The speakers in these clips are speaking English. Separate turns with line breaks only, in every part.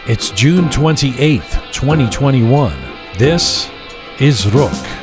It's June 28th, 2021. This is Roqe.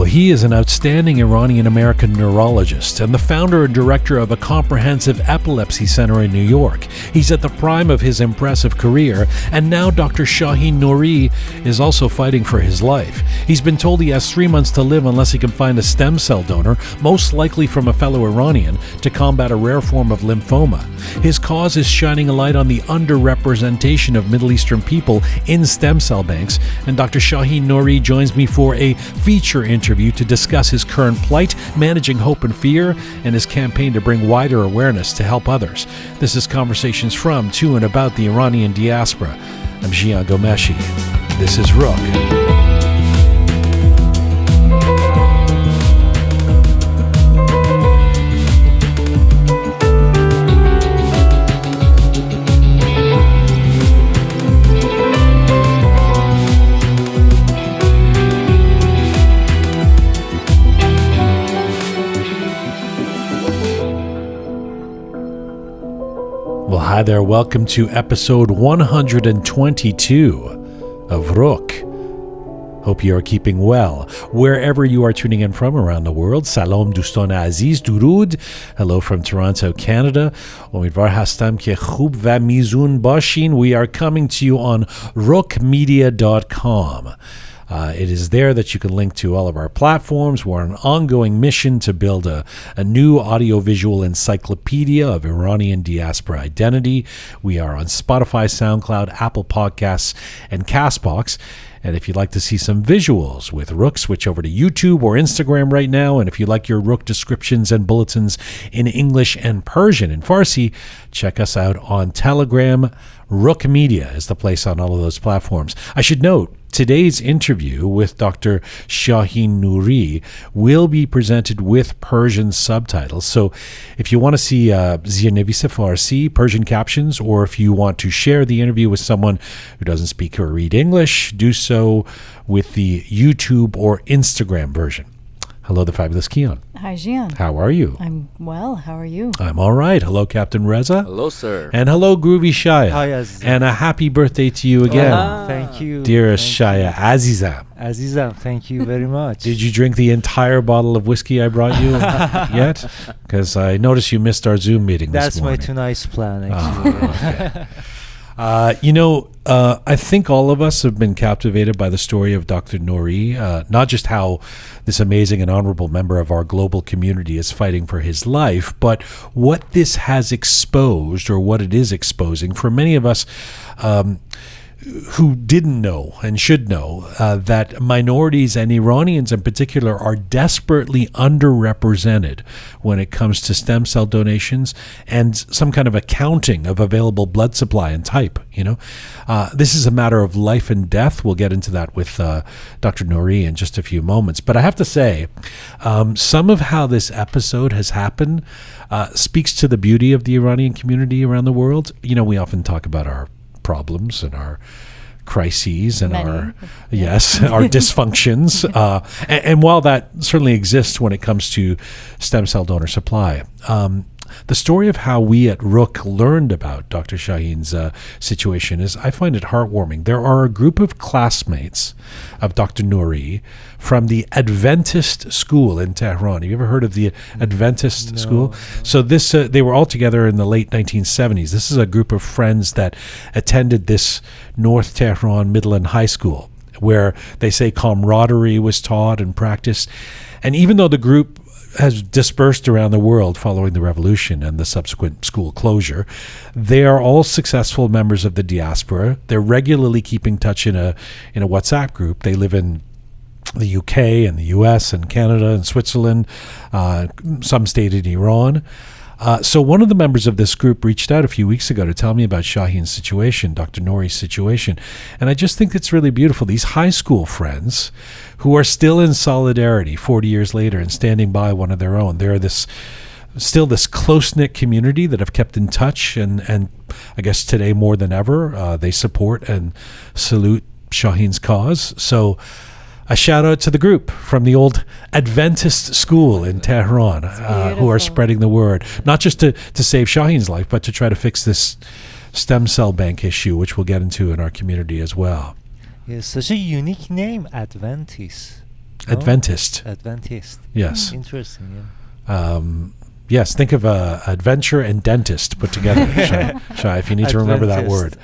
He is an outstanding Iranian-American neurologist and the founder and director of a comprehensive epilepsy center in New York. He's at the prime of his impressive career, and now Dr. Shahin Nouri is also fighting for his life. He's been told he has 3 months to live unless he can find a stem cell donor, most likely from a fellow Iranian, to combat a rare form of lymphoma. His cause is shining a light on the underrepresentation of Middle Eastern people in stem cell banks, and Dr. Shahin Nouri joins me for a feature interview to discuss his current plight, managing hope and fear, and his campaign to bring wider awareness to help others. This is Conversations from, to, and about the Iranian diaspora. I'm Jian Ghomeshi. This is Roqe. Well, hi there. Welcome to episode 122 of Roqe. Hope you are keeping well. Wherever you are tuning in from around the world, Salam Dostan Aziz, Durud. Hello from Toronto, Canada. Umeedvar hastam ke khub va mizun bashin. We are coming to you on roqemedia.com. It is there that you can link to all of our platforms. We're on an ongoing mission to build a new audiovisual encyclopedia of Iranian diaspora identity. We are on Spotify, SoundCloud, Apple Podcasts, and CastBox. And if you'd like to see some visuals with Roqe, switch over to YouTube or Instagram right now. And if you like your Roqe descriptions and bulletins in English and Persian and Farsi, check us out on Telegram. Roqe Media is the place on all of those platforms. I should note, today's interview with Dr. Shahin Nouri will be presented with Persian subtitles. So if you want to see Zirnevise Farsi, Persian captions, or if you want to share the interview with someone who doesn't speak or read English, do so with the YouTube or Instagram version. Hello, the fabulous Keon.
Hi, Jian.
How are you?
I'm well. How are you?
I'm all right. Hello, Captain Reza.
Hello, sir.
And hello, Groovy Shaya.
Hi, Aziz.
And a happy birthday to you again.
Thank you.
Dearest Shaya, Azizam.
Azizam, thank you very much.
Did you drink the entire bottle of whiskey I brought you yet? Because I noticed you missed our Zoom meeting this morning.
That's my tonight's plan, actually.
Okay. I think all of us have been captivated by the story of Dr. Nouri, not just how this amazing and honorable member of our global community is fighting for his life, but what this has exposed, or what it is exposing for many of us who didn't know and should know that minorities and Iranians in particular are desperately underrepresented when it comes to stem cell donations and some kind of accounting of available blood supply and type. This is a matter of life and death. We'll get into that with Dr. Nouri in just a few moments. But I have to say, some of how this episode has happened speaks to the beauty of the Iranian community around the world. We often talk about our problems and our crises and our dysfunctions, and while that certainly exists when it comes to stem cell donor supply, the story of how we at Roqe learned about Dr. Shahin's situation is, I find it heartwarming. There are a group of classmates of Dr. Nouri from the Adventist school in Tehran. Have you ever heard of the Adventist school? So this they were all together in the late 1970s. This is a group of friends that attended this North Tehran middle and high school, where they say camaraderie was taught and practiced. And even though the group has dispersed around the world following the revolution and the subsequent school closure, they are all successful members of the diaspora. They're regularly keeping touch in a WhatsApp group. They live in the UK and the US and Canada and Switzerland, some stayed in Iran. So one of the members of this group reached out a few weeks ago to tell me about Shahin's situation, Dr. Nouri's situation. And I just think it's really beautiful. These high school friends who are still in solidarity 40 years later and standing by one of their own. They're still this close-knit community that have kept in touch. And I guess today more than ever, they support and salute Shahin's cause. So a shout out to the group from the old Adventist school in Tehran who are spreading the word, not just to save Shahin's life, but to try to fix this stem cell bank issue, which we'll get into in our community as well.
Yes, such a unique name, Adventist. No?
Adventist. Yes.
Interesting, yeah.
Yes, think of adventure and dentist put together, Shai, if you need to remember that word.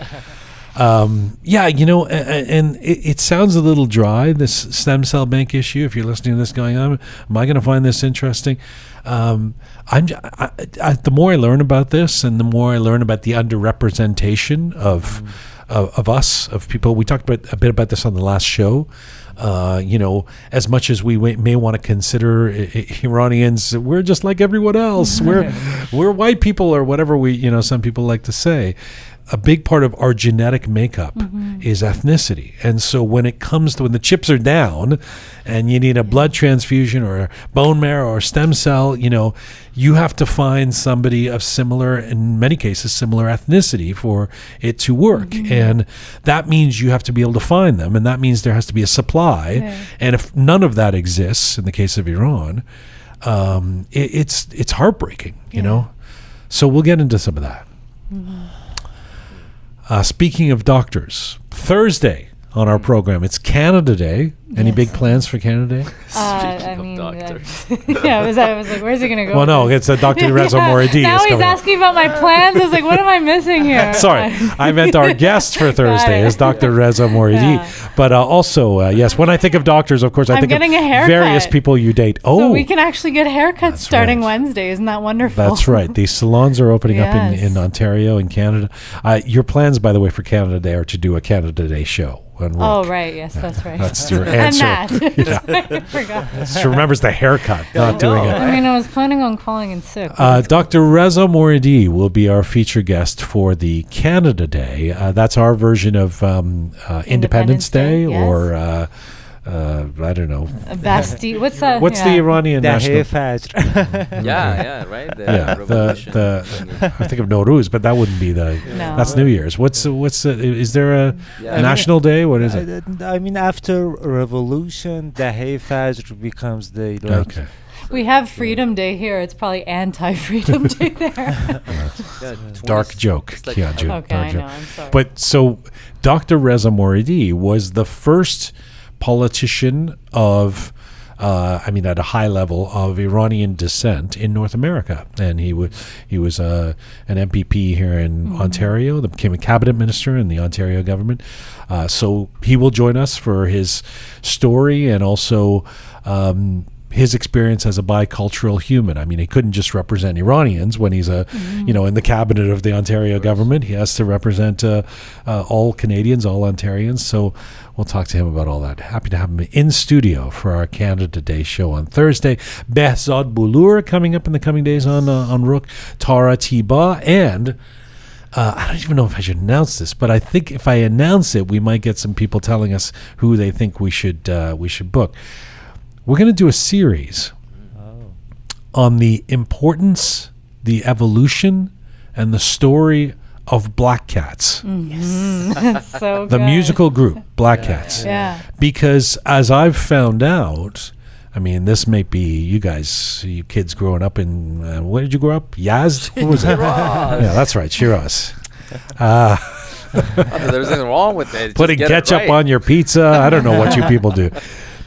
Yeah, and it sounds a little dry, this stem cell bank issue. If you're listening to this going, am I going to find this interesting? The more I learn about this and the more I learn about the underrepresentation of us, of people, we talked a bit about this on the last show. As much as we may want to consider Iranians, we're just like everyone else. We're white people or whatever some people like to say. A big part of our genetic makeup is ethnicity. And so when it comes to when the chips are down and you need a blood transfusion or a bone marrow or stem cell, you have to find somebody of similar, in many cases, similar ethnicity for it to work. And that means you have to be able to find them. And that means there has to be a supply. Okay. And if none of that exists, in the case of Iran, it's heartbreaking, So we'll get into some of that. Speaking of doctors, Thursday on our program, it's Canada Day. Any big plans for Canada Day?
Speaking of doctors. I was like, where's he going to go?
Well, no, it's Dr. Reza Moridi.
Now he's asking about my plans. I was like, what am I missing here?
Sorry, I meant our guest for Thursday is Dr. Reza Moridi. Yeah. But also, yes, when I think of doctors, of course, I think of various people you date. Oh,
so we can actually get haircuts starting Wednesday. Isn't that wonderful?
That's right. These salons are opening up in Ontario and Canada. Your plans, by the way, for Canada Day are to do a Canada Day show.
Oh, right. Yes, that's right.
That's your answer.
And that. I forgot.
She remembers the haircut, not doing it.
I was planning on calling in sick.
Dr. Reza Moridi will be our feature guest for the Canada Day. That's our version of Independence Day, yes. Or I don't know.
Bastille. What's that?
What's the Iranian national?
Right.
I think of Nouri, but that wouldn't be that's New Year's. Is there a national day? What is it?
After revolution, Dahe Fajr becomes the
okay.
We have Freedom Day here. It's probably anti-Freedom Day there.
Dark joke.
Okay, I know. I'm sorry.
But so Dr. Reza Moridi was the first politician of, at a high level of Iranian descent in North America, and he was an MPP here in Ontario. That became a cabinet minister in the Ontario government. So he will join us for his story and also his experience as a bicultural human. He couldn't just represent Iranians when he's in the cabinet of the Ontario government. He has to represent all Canadians, all Ontarians. So we'll talk to him about all that. Happy to have him in studio for our Canada Day show on Thursday. Behzad Bulur coming up in the coming days on Roqe, Tara Tiba, and I don't even know if I should announce this, but I think if I announce it, we might get some people telling us who they think we should book. We're going to do a series on the importance, the evolution, and the story of Black Cats.
Yes. So
the musical group, Black Cats.
Yeah.
Because as I've found out, this may be you guys, you kids growing up in, where did you grow up? Yazd? What was it? Yeah, that's right, Shiraz.
There's nothing wrong with it.
Putting ketchup on your pizza. I don't know what you people do.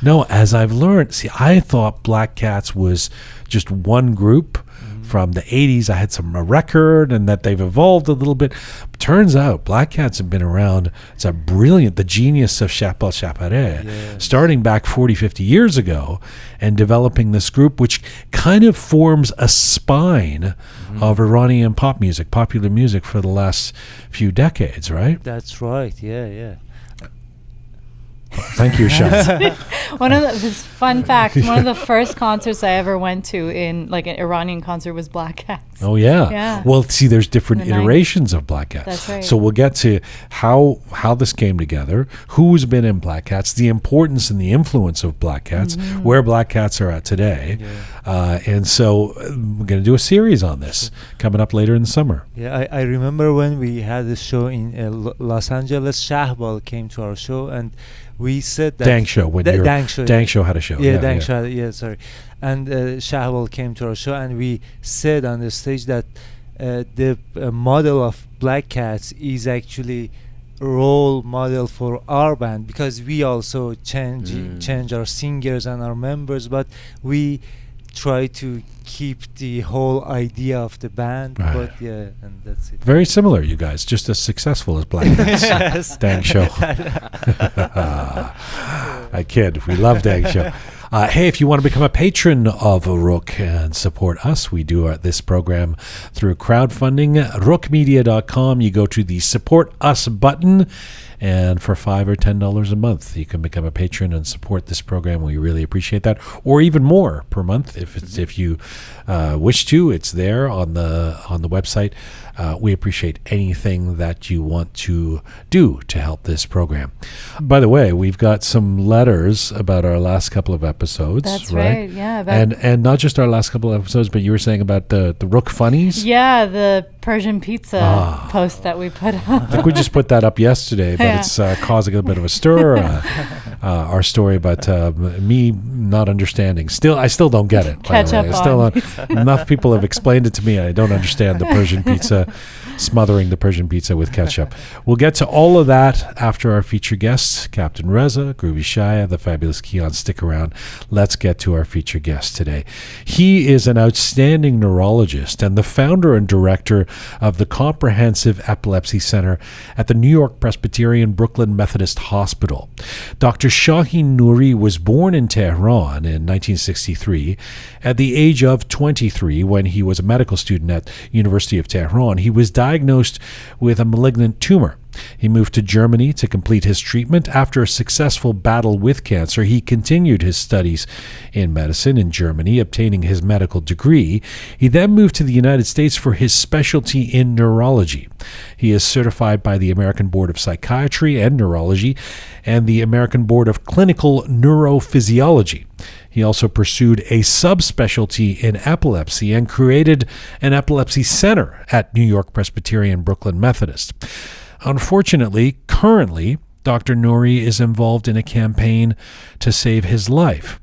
No, as I've learned, I thought Black Cats was just one group from the 80s. I had a record and that they've evolved a little bit. But turns out Black Cats have been around. It's the genius of Chapel Chaparret, starting back 40, 50 years ago and developing this group, which kind of forms a spine of Iranian pop music, popular music for the last few decades, right?
That's right, yeah.
Thank you, Shahin.
This fun fact, one of the first concerts I ever went to in like an Iranian concert was Black Cats.
Oh yeah.
Yeah.
Well, see, there's different
In the
iterations of Black Cats.
That's right.
So we'll get to how this came together, who's been in Black Cats, the importance and the influence of Black Cats, where Black Cats are at today, and so we're going to do a series on this coming up later in the summer.
Yeah, I remember when we had a show in Los Angeles. Shahbal came to our show, and we said that
Dang Show when you're
Dang Show.
Dang Show had a show.
Yeah, Dang Show. Yeah, sorry. And Shahbal came to our show, and we said on the stage that the model of Black Cats is actually role model for our band, because we also change our singers and our members, but we try to keep the whole idea of the band.
Right.
But yeah, and that's it.
Very similar, you guys, just as successful as Black Cats.
Yes.
Dang Show. I kid. We love Dang Show. Hey, if you want to become a patron of Roqe and support us, we do this program through crowdfunding. Roqemedia.com. You go to the Support Us button, and for $5 or $10 a month, you can become a patron and support this program. We really appreciate that, or even more per month if you wish to. It's there on the website. We appreciate anything that you want to do to help this program. By the way, we've got some letters about our last couple of episodes.
That's right. Yeah.
And not just our last couple of episodes, but you were saying about the Roqe funnies.
Yeah, the Persian pizza post that we put up.
I think we just put that up yesterday, but it's causing a bit of a stir. Our story about me not understanding. I still don't get it.
Ketchup on
pizza. Enough people have explained it to me. I don't understand the Persian pizza, smothering the Persian pizza with ketchup. We'll get to all of that after our feature guests, Captain Reza, Groovy Shaya, the fabulous Keon. Stick around. Let's get to our feature guest today. He is an outstanding neurologist and the founder and director of the Comprehensive Epilepsy Center at the New York Presbyterian Brooklyn Methodist Hospital. Dr. Shahin Nouri was born in Tehran in 1963. At the age of 23, when he was a medical student at University of Tehran, he was diagnosed with a malignant tumor. He moved to Germany to complete his treatment. After a successful battle with cancer, he continued his studies in medicine in Germany, obtaining his medical degree. He then moved to the United States for his specialty in neurology. He is certified by the American Board of Psychiatry and Neurology and the American Board of Clinical Neurophysiology. He also pursued a subspecialty in epilepsy and created an epilepsy center at New York Presbyterian Brooklyn Methodist. Unfortunately, currently, Dr. Nouri is involved in a campaign to save his life.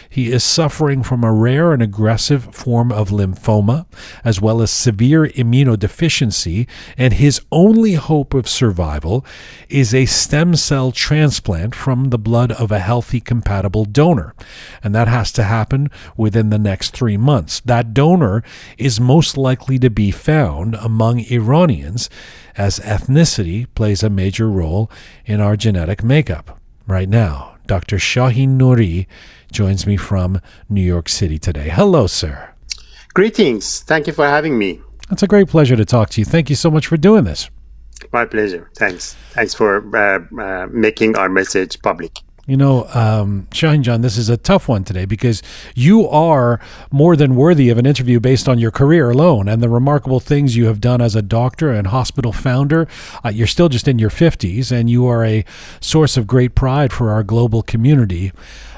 He is suffering from a rare and aggressive form of lymphoma, as well as severe immunodeficiency, and his only hope of survival is a stem cell transplant from the blood of a healthy, compatible donor. And that has to happen within the next 3 months. That donor is most likely to be found among Iranians, as ethnicity plays a major role in our genetic makeup. Right now, Dr. Shahin Nouri joins me from New York City today. Hello, sir.
Greetings. Thank you for having me.
It's a great pleasure to talk to you. Thank you so much for doing this.
My pleasure. Thanks. Thanks for making our message public.
You know, Shahin John, this is a tough one today because you are more than worthy of an interview based on your career alone and the remarkable things you have done as a doctor and hospital founder. You're still just in your 50s, and you are a source of great pride for our global community.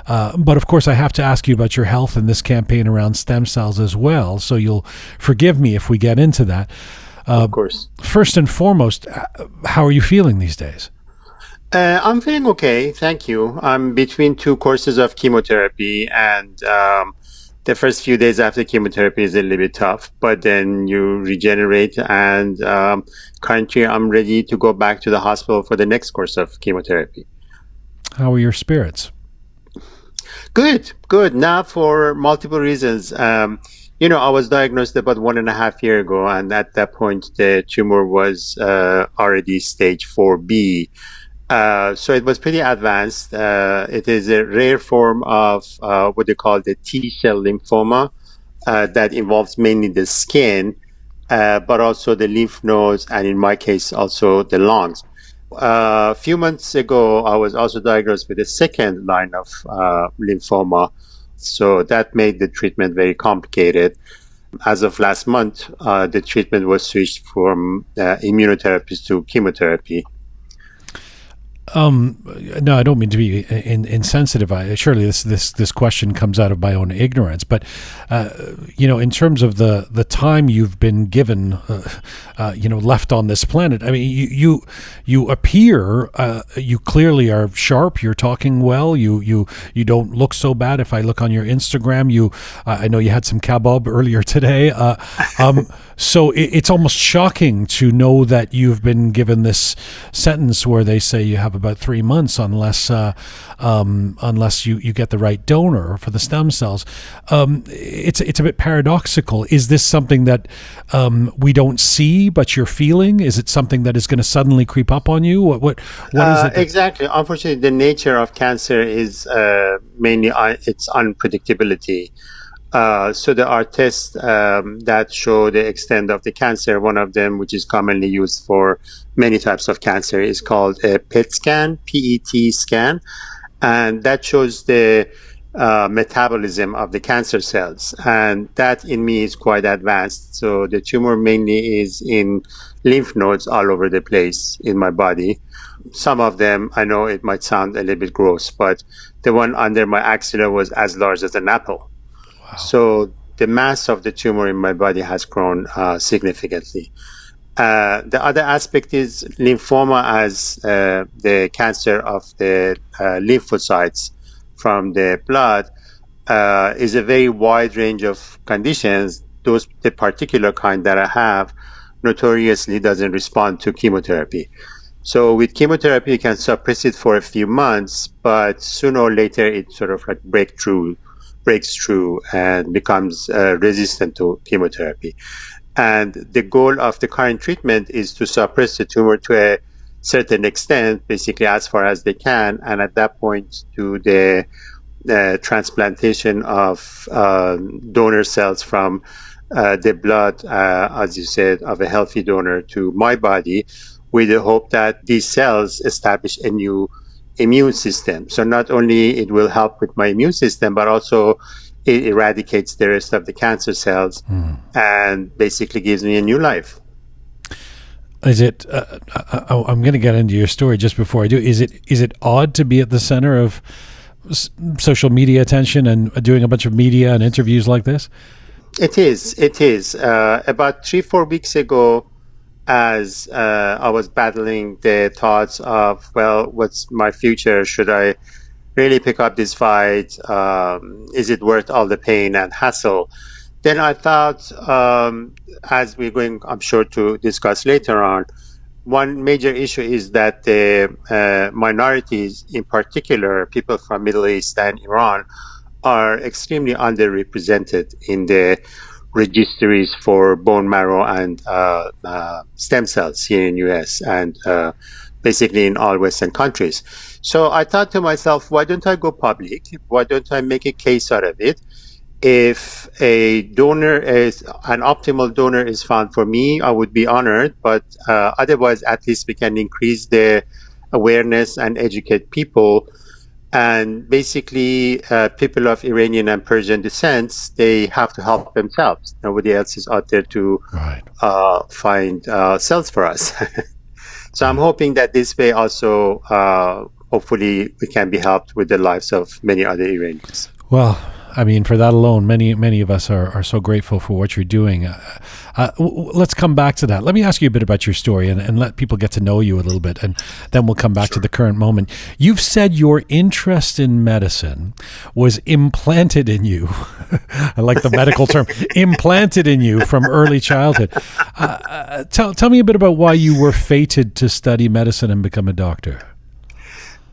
But of course, I have to ask you about your health and this campaign around stem cells as well, so you'll forgive me if we get into that.
Of course.
First and foremost, how are you feeling these days?
I'm feeling okay, thank you. I'm between 2 courses of chemotherapy, and the first few days after chemotherapy is a little bit tough, but then you regenerate, and currently I'm ready to go back to the hospital for the next course of chemotherapy.
How are your spirits?
Good. Now, for multiple reasons. I was diagnosed about 1.5 years ago, and at that point, the tumor was already stage 4B. So it was pretty advanced. It is a rare form of what they call the T-cell lymphoma that involves mainly the skin, but also the lymph nodes, and in my case, also the lungs. a few months ago, I was also diagnosed with a second line of lymphoma. So that made the treatment very complicated. As of last month, the treatment was switched from immunotherapies to chemotherapy.
No, I don't mean to be insensitive. Surely this question comes out of my own ignorance. But in terms of the time you've been given, left on this planet, I mean, you appear, you clearly are sharp. You're talking well. You don't look so bad. If I look on your Instagram, I know you had some kebab earlier today. So it's almost shocking to know that you've been given this sentence where they say you have about 3 months unless you get the right donor for the stem cells. It's a bit paradoxical. Is this something that we don't see but you're feeling? Is it something that is going to suddenly creep up on you? What is it?
Exactly. Unfortunately, the nature of cancer is mainly its unpredictability. So there are tests that show the extent of the cancer. One of them, which is commonly used for many types of cancer, is called a PET scan, PET scan. And that shows the metabolism of the cancer cells. And that in me is quite advanced. So the tumor mainly is in lymph nodes all over the place in my body. Some of them, I know it might sound a little bit gross, but the one under my axilla was as large as an apple. So the mass of the tumor in my body has grown significantly. The other aspect is lymphoma, as the cancer of the lymphocytes from the blood, is a very wide range of conditions. The particular kind that I have notoriously doesn't respond to chemotherapy. So with chemotherapy, you can suppress it for a few months, but sooner or later it sort of like breaks through and becomes resistant to chemotherapy. And the goal of the current treatment is to suppress the tumor to a certain extent, basically as far as they can, and at that point do the transplantation of donor cells from the blood, as you said, of a healthy donor to my body, with the hope that these cells establish a new immune system. So not only it will help with my immune system, but also it eradicates the rest of the cancer cells and basically gives me a new life.
Is it? I'm going to get into your story just before I do. Is it odd to be at the center of social media attention and doing a bunch of media and interviews like this?
It is. About 3-4 weeks ago, as I was battling the thoughts of, well, what's my future? Should I really pick up this fight? Is it worth all the pain and hassle? Then I thought, as we're going, I'm sure, to discuss later on, one major issue is that the minorities, in particular, people from Middle East and Iran, are extremely underrepresented in the registries for bone marrow and stem cells here in US and basically in all Western countries. So I thought to myself, why don't I go public? Why don't I make a case out of it? If an optimal donor is found for me, I would be honored, but otherwise at least we can increase the awareness and educate people. And basically, people of Iranian and Persian descent, they have to help themselves. Nobody else is out there to find cells for us. So I'm hoping that this way also, hopefully, we can be helped with the lives of many other Iranians.
Well, I mean, for that alone, many of us are so grateful for what you're doing. Let's come back to that. Let me ask you a bit about your story and let people get to know you a little bit, and then we'll come back to the current moment. You've said your interest in medicine was implanted in you. I like the medical term, implanted in you from early childhood. Tell me a bit about why you were fated to study medicine and become a doctor.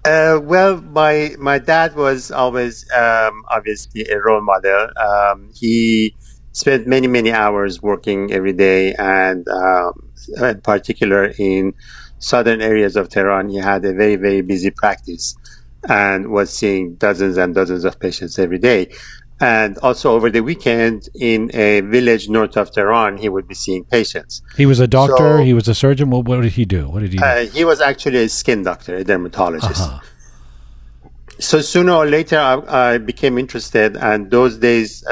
Well, my dad was always obviously a role model. He spent many hours working every day, and in particular in southern areas of Tehran, he had a very busy practice and was seeing dozens and dozens of patients every day. And also over the weekend in a village north of Tehran, he would be seeing patients.
He was a doctor.
So
He was a surgeon. What did he do? What did he do?
he was actually a skin doctor, a dermatologist.
Uh-huh.
So sooner or later, I became interested, and those days,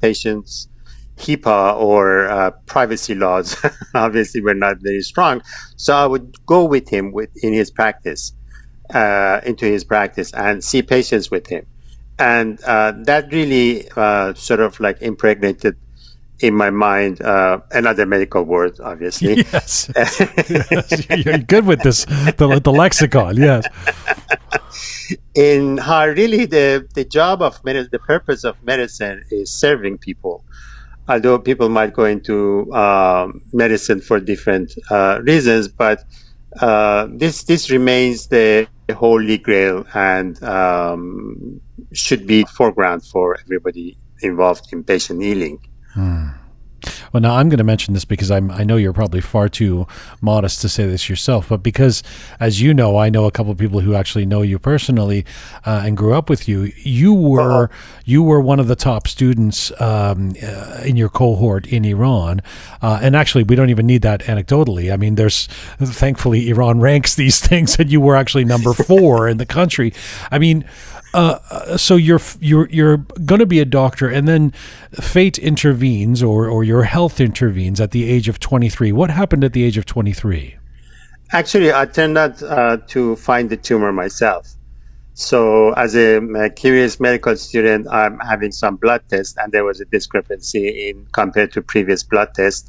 patients' HIPAA or privacy laws obviously were not very strong. So I would go with him into his practice, and see patients with him, and that really sort of like impregnated in my mind another medical word, obviously.
Yes. Yes. You're good with this, the lexicon. Yes.
In how really the job of medicine, the purpose of medicine is serving people. Although people might go into medicine for different reasons, but this remains the holy grail and should be foreground for everybody involved in patient healing.
Well, now I'm going to mention this because I know you're probably far too modest to say this yourself, but because, as you know, I know a couple of people who actually know you personally and grew up with you. You were one of the top students in your cohort in Iran, and actually, we don't even need that anecdotally. I mean, thankfully Iran ranks these things, and you were actually number 4 in the country. I mean. So you're going to be a doctor, and then fate intervenes, or your health intervenes at the age of 23. What happened at the age of 23?
Actually, I turned out to find the tumor myself. So as a curious medical student, I'm having some blood tests, and there was a discrepancy in compared to previous blood tests.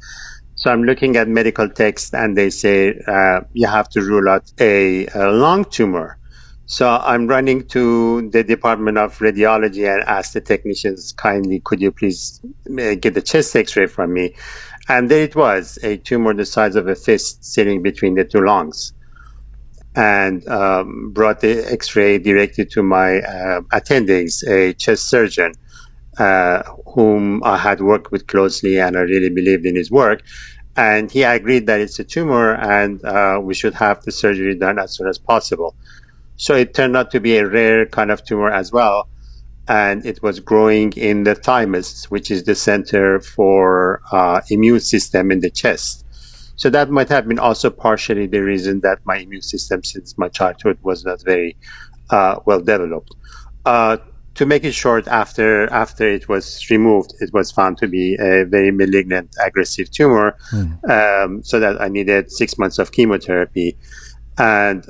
So I'm looking at medical text, and they say you have to rule out a lung tumor. So I'm running to the Department of Radiology and ask the technicians, kindly, could you please get the chest X-ray from me? And there it was, a tumor the size of a fist sitting between the 2 lungs. And brought the X-ray directly to my attendings, a chest surgeon, whom I had worked with closely, and I really believed in his work. And he agreed that it's a tumor, and we should have the surgery done as soon as possible. So it turned out to be a rare kind of tumor as well. And it was growing in the thymus, which is the center for immune system in the chest. So that might have been also partially the reason that my immune system since my childhood was not very well developed. To make it short, after it was removed, it was found to be a very malignant, aggressive tumor, so that I needed 6 months of chemotherapy. And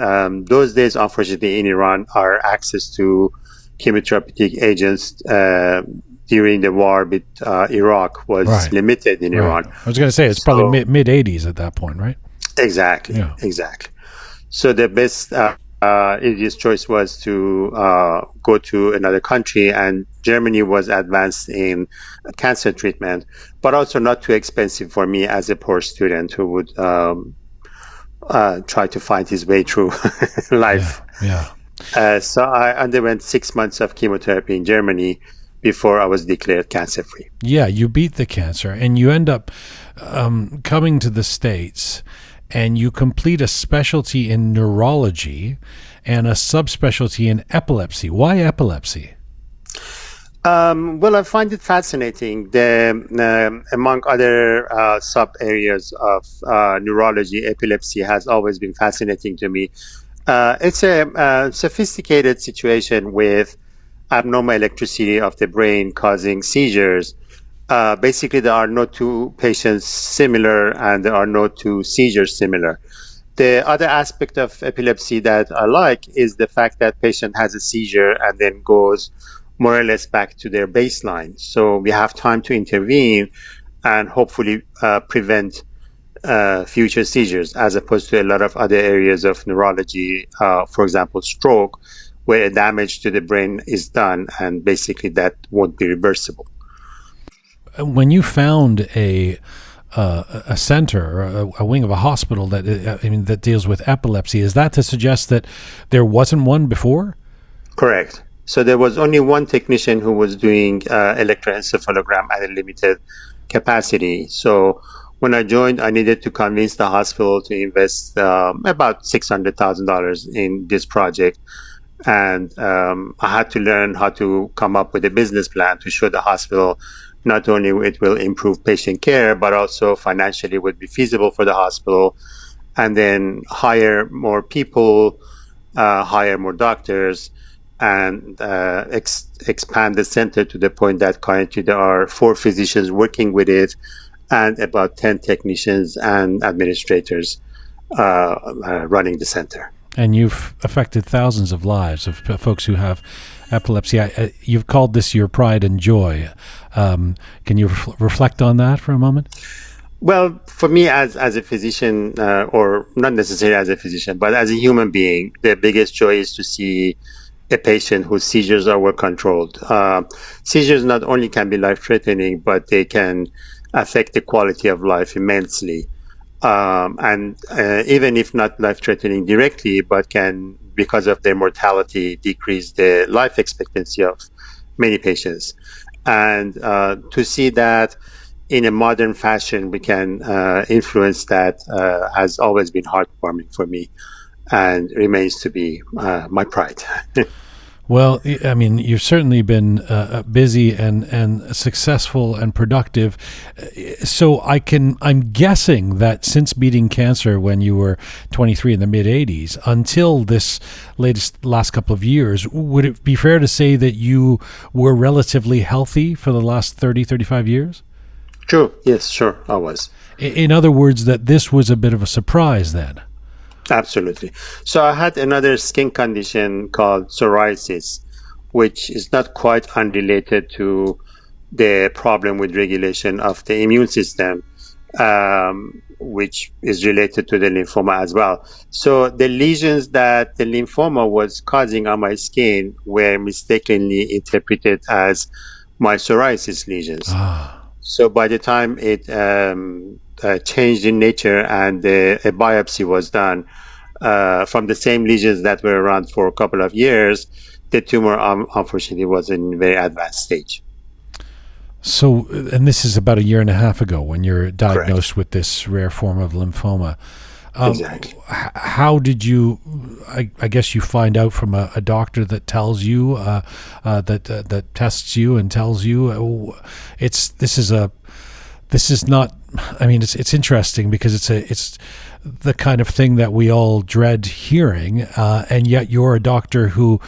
those days, unfortunately, in Iran, our access to chemotherapeutic agents during the war with Iraq was limited in Iran.
I was going to say, it's probably mid 80s at that point, right?
Exactly, yeah. Exactly. So the best easiest choice was to go to another country, and Germany was advanced in cancer treatment, but also not too expensive for me as a poor student who would try to find his way through life. So I underwent 6 months of chemotherapy in Germany before I was declared cancer-free.
Yeah, you beat the cancer, and you end up coming to the States, and you complete a specialty in neurology and a subspecialty in epilepsy. Why epilepsy?
Well, I find it fascinating. Among other sub areas of neurology, epilepsy has always been fascinating to me. It's a sophisticated situation with abnormal electricity of the brain causing seizures. Basically, there are no 2 patients similar, and there are no 2 seizures similar. The other aspect of epilepsy that I like is the fact that patient has a seizure and then goes more or less back to their baseline. So we have time to intervene and hopefully prevent future seizures, as opposed to a lot of other areas of neurology, for example, stroke, where a damage to the brain is done, and basically that won't be reversible.
When you found a center, a wing of a hospital that deals with epilepsy, is that to suggest that there wasn't one before?
Correct. So there was only one technician who was doing electroencephalogram at a limited capacity. So when I joined, I needed to convince the hospital to invest about $600,000 in this project. And I had to learn how to come up with a business plan to show the hospital not only it will improve patient care, but also financially would be feasible for the hospital, and then hire more people, hire more doctors, and expand the center to the point that currently there are 4 physicians working with it and about 10 technicians and administrators running the center.
And you've affected thousands of lives of folks who have epilepsy. You've called this your pride and joy. Can you reflect on that for a moment?
Well, for me, as a physician, or not necessarily as a physician, but as a human being, the biggest joy is to see a patient whose seizures are well controlled. Seizures not only can be life-threatening, but they can affect the quality of life immensely. And even if not life-threatening directly, but can, because of their mortality, decrease the life expectancy of many patients. And to see that in a modern fashion, we can influence that has always been heartwarming for me and remains to be my pride.
Well, I mean, you've certainly been busy and successful and productive. So I'm guessing that since beating cancer when you were 23 in the mid 80s until this last couple of years, would it be fair to say that you were relatively healthy for the last 30, 35 years?
True. Yes, sure, I was.
In other words, that this was a bit of a surprise then.
Absolutely. So I had another skin condition called psoriasis, which is not quite unrelated to the problem with regulation of the immune system, which is related to the lymphoma as well. So the lesions that the lymphoma was causing on my skin were mistakenly interpreted as my psoriasis lesions. So by the time it changed in nature and a biopsy was done from the same lesions that were around for a couple of years, the tumor unfortunately was in a very advanced stage.
So, and this is about a year and a half ago when you're diagnosed
Correct.
with this rare form of lymphoma.
Exactly.
How did you? I guess you find out from a doctor that tells you that tests you and tells you this is not. I mean, it's interesting because it's the kind of thing that we all dread hearing, and yet you're a doctor who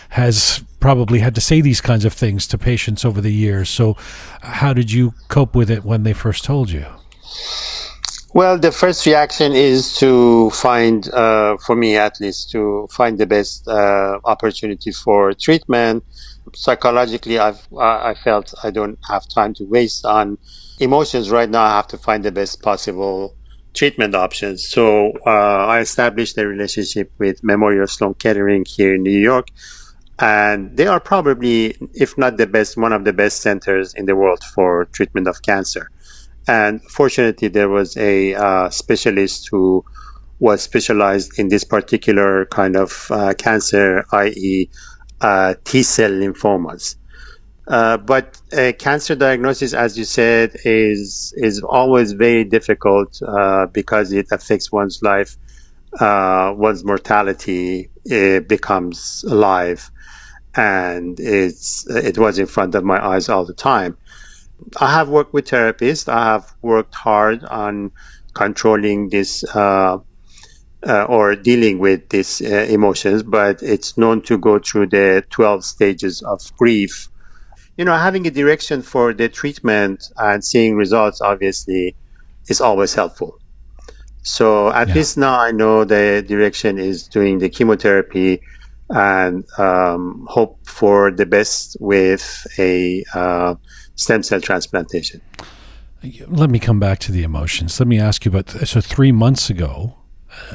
has probably had to say these kinds of things to patients over the years. So, how did you cope with it when they first told you?
Well, the first reaction is to find, for me at least, to find the best opportunity for treatment. Psychologically, I felt I don't have time to waste on emotions right now. I have to find the best possible treatment options. So I established a relationship with Memorial Sloan Kettering here in New York. And they are probably, if not the best, one of the best centers in the world for treatment of cancer. And fortunately, there was a specialist who was specialized in this particular kind of cancer, i.e., T-cell lymphomas. But cancer diagnosis, as you said, is always very difficult because it affects one's life. One's mortality becomes alive, and it was in front of my eyes all the time. I have worked with therapists. I have worked hard on controlling this or dealing with these emotions, but it's known to go through the 12 stages of grief. Having a direction for the treatment and seeing results, obviously, is always helpful. So at least now I know the direction is doing the chemotherapy and hope for the best with a stem cell transplantation.
Let me come back to the emotions. Let me ask you about, so 3 months ago,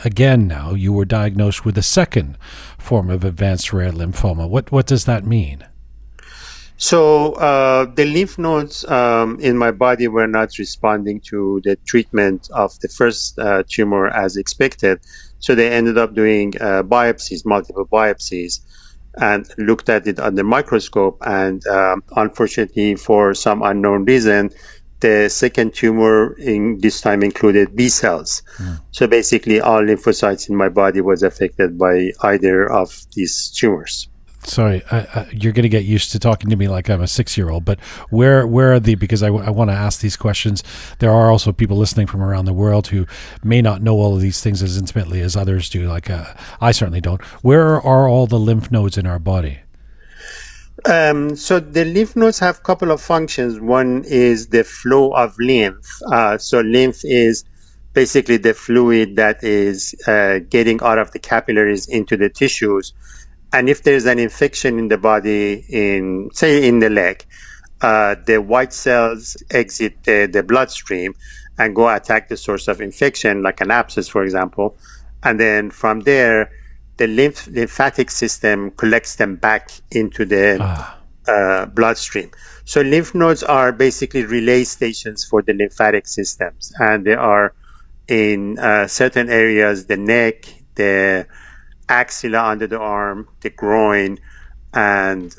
again now, you were diagnosed with a second form of advanced rare lymphoma. What does that mean?
So the lymph nodes in my body were not responding to the treatment of the first tumor as expected. So they ended up doing biopsies, multiple biopsies, and looked at it under microscope. And unfortunately, for some unknown reason, the second tumor in this time included B cells. So basically all lymphocytes in my body was affected by either of these tumors.
Sorry, you're going to get used to talking to me like I'm a 6-year-old, but where are the, because I want to ask these questions. There are also people listening from around the world who may not know all of these things as intimately as others do. Like I certainly don't. Where are all the lymph nodes in our body?
So the lymph nodes have a couple of functions. One is the flow of lymph. So lymph is basically the fluid that is getting out of the capillaries into the tissues. And if there's an infection in the body, say in the leg, the white cells exit the bloodstream and go attack the source of infection, like an abscess, for example. And then from there, the lymphatic system collects them back into the bloodstream. So lymph nodes are basically relay stations for the lymphatic systems, and they are in certain areas: the neck, the axilla under the arm, the groin, and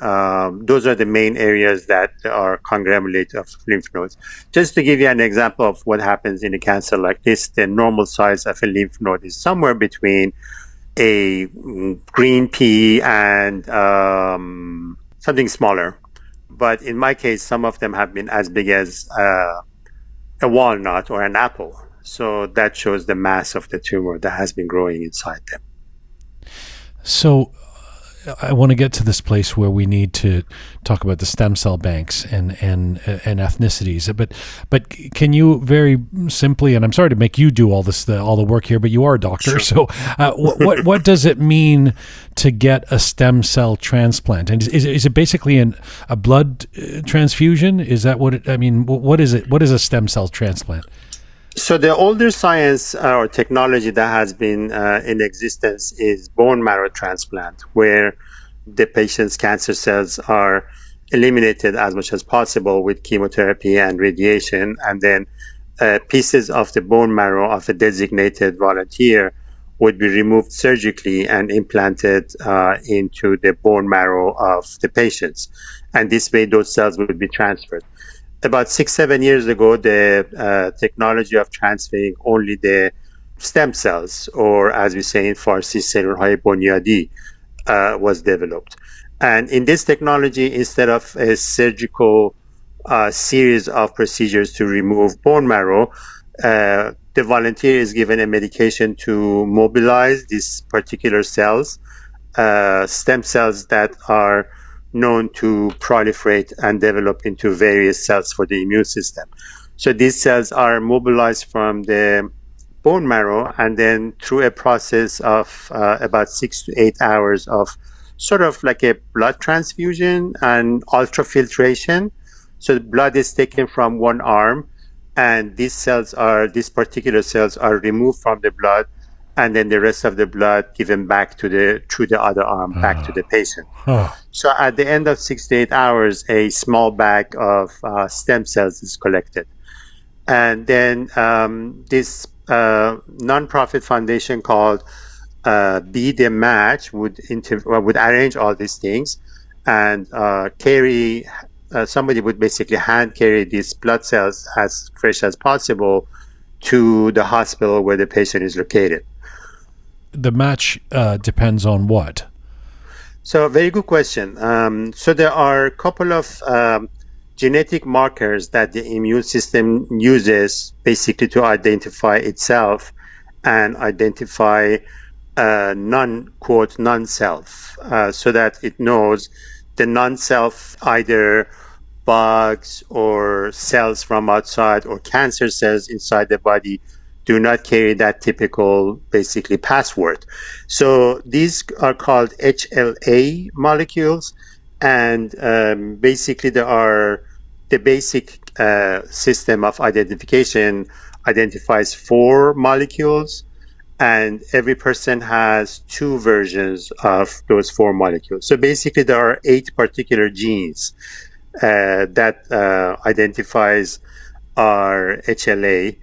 those are the main areas that are conglomerate of lymph nodes. Just to give you an example of what happens in a cancer like this, the normal size of a lymph node is somewhere between a green pea and something smaller. But in my case, some of them have been as big as a walnut or an apple. So that shows the mass of the tumor that has been growing inside them.
So I want to get to this place where we need to talk about the stem cell banks and ethnicities. But can you very simply, and I'm sorry to make you do all the work here, but you are a doctor. Sure. So what does it mean to get a stem cell transplant? And is it basically a blood transfusion? Is that what I mean? What is it? What is a stem cell transplant?
So the older science or technology that has been in existence is bone marrow transplant, where the patient's cancer cells are eliminated as much as possible with chemotherapy and radiation, and then pieces of the bone marrow of a designated volunteer would be removed surgically and implanted into the bone marrow of the patients. And this way, those cells would be transferred. About 6-7 years ago, the technology of transferring only the stem cells, or as we say in Farsi, cellulهای بنیادی, was developed. And in this technology, instead of a surgical series of procedures to remove bone marrow, the volunteer is given a medication to mobilize these particular cells, stem cells that are known to proliferate and develop into various cells for the immune system. So these cells are mobilized from the bone marrow, and then through a process of about 6 to 8 hours of sort of like a blood transfusion and ultrafiltration. So the blood is taken from one arm, and these particular cells are removed from the blood, and then the rest of the blood given back through the other arm back to the patient. So at the end of 6 to 8 hours, a small bag of stem cells is collected. And then this nonprofit foundation called Be the Match would arrange all these things and somebody would basically hand carry these blood cells as fresh as possible to the hospital where the patient is located.
The match depends on what?
So, very good question. So there are a couple of genetic markers that the immune system uses basically to identify itself and identify non-self, so that it knows the non-self, either bugs or cells from outside or cancer cells inside the body, do not carry that typical basically password. So these are called HLA molecules, and basically there are the basic system of identification identifies 4 molecules, and every person has 2 versions of those 4 molecules. So basically there are 8 particular genes that identifies our HLA.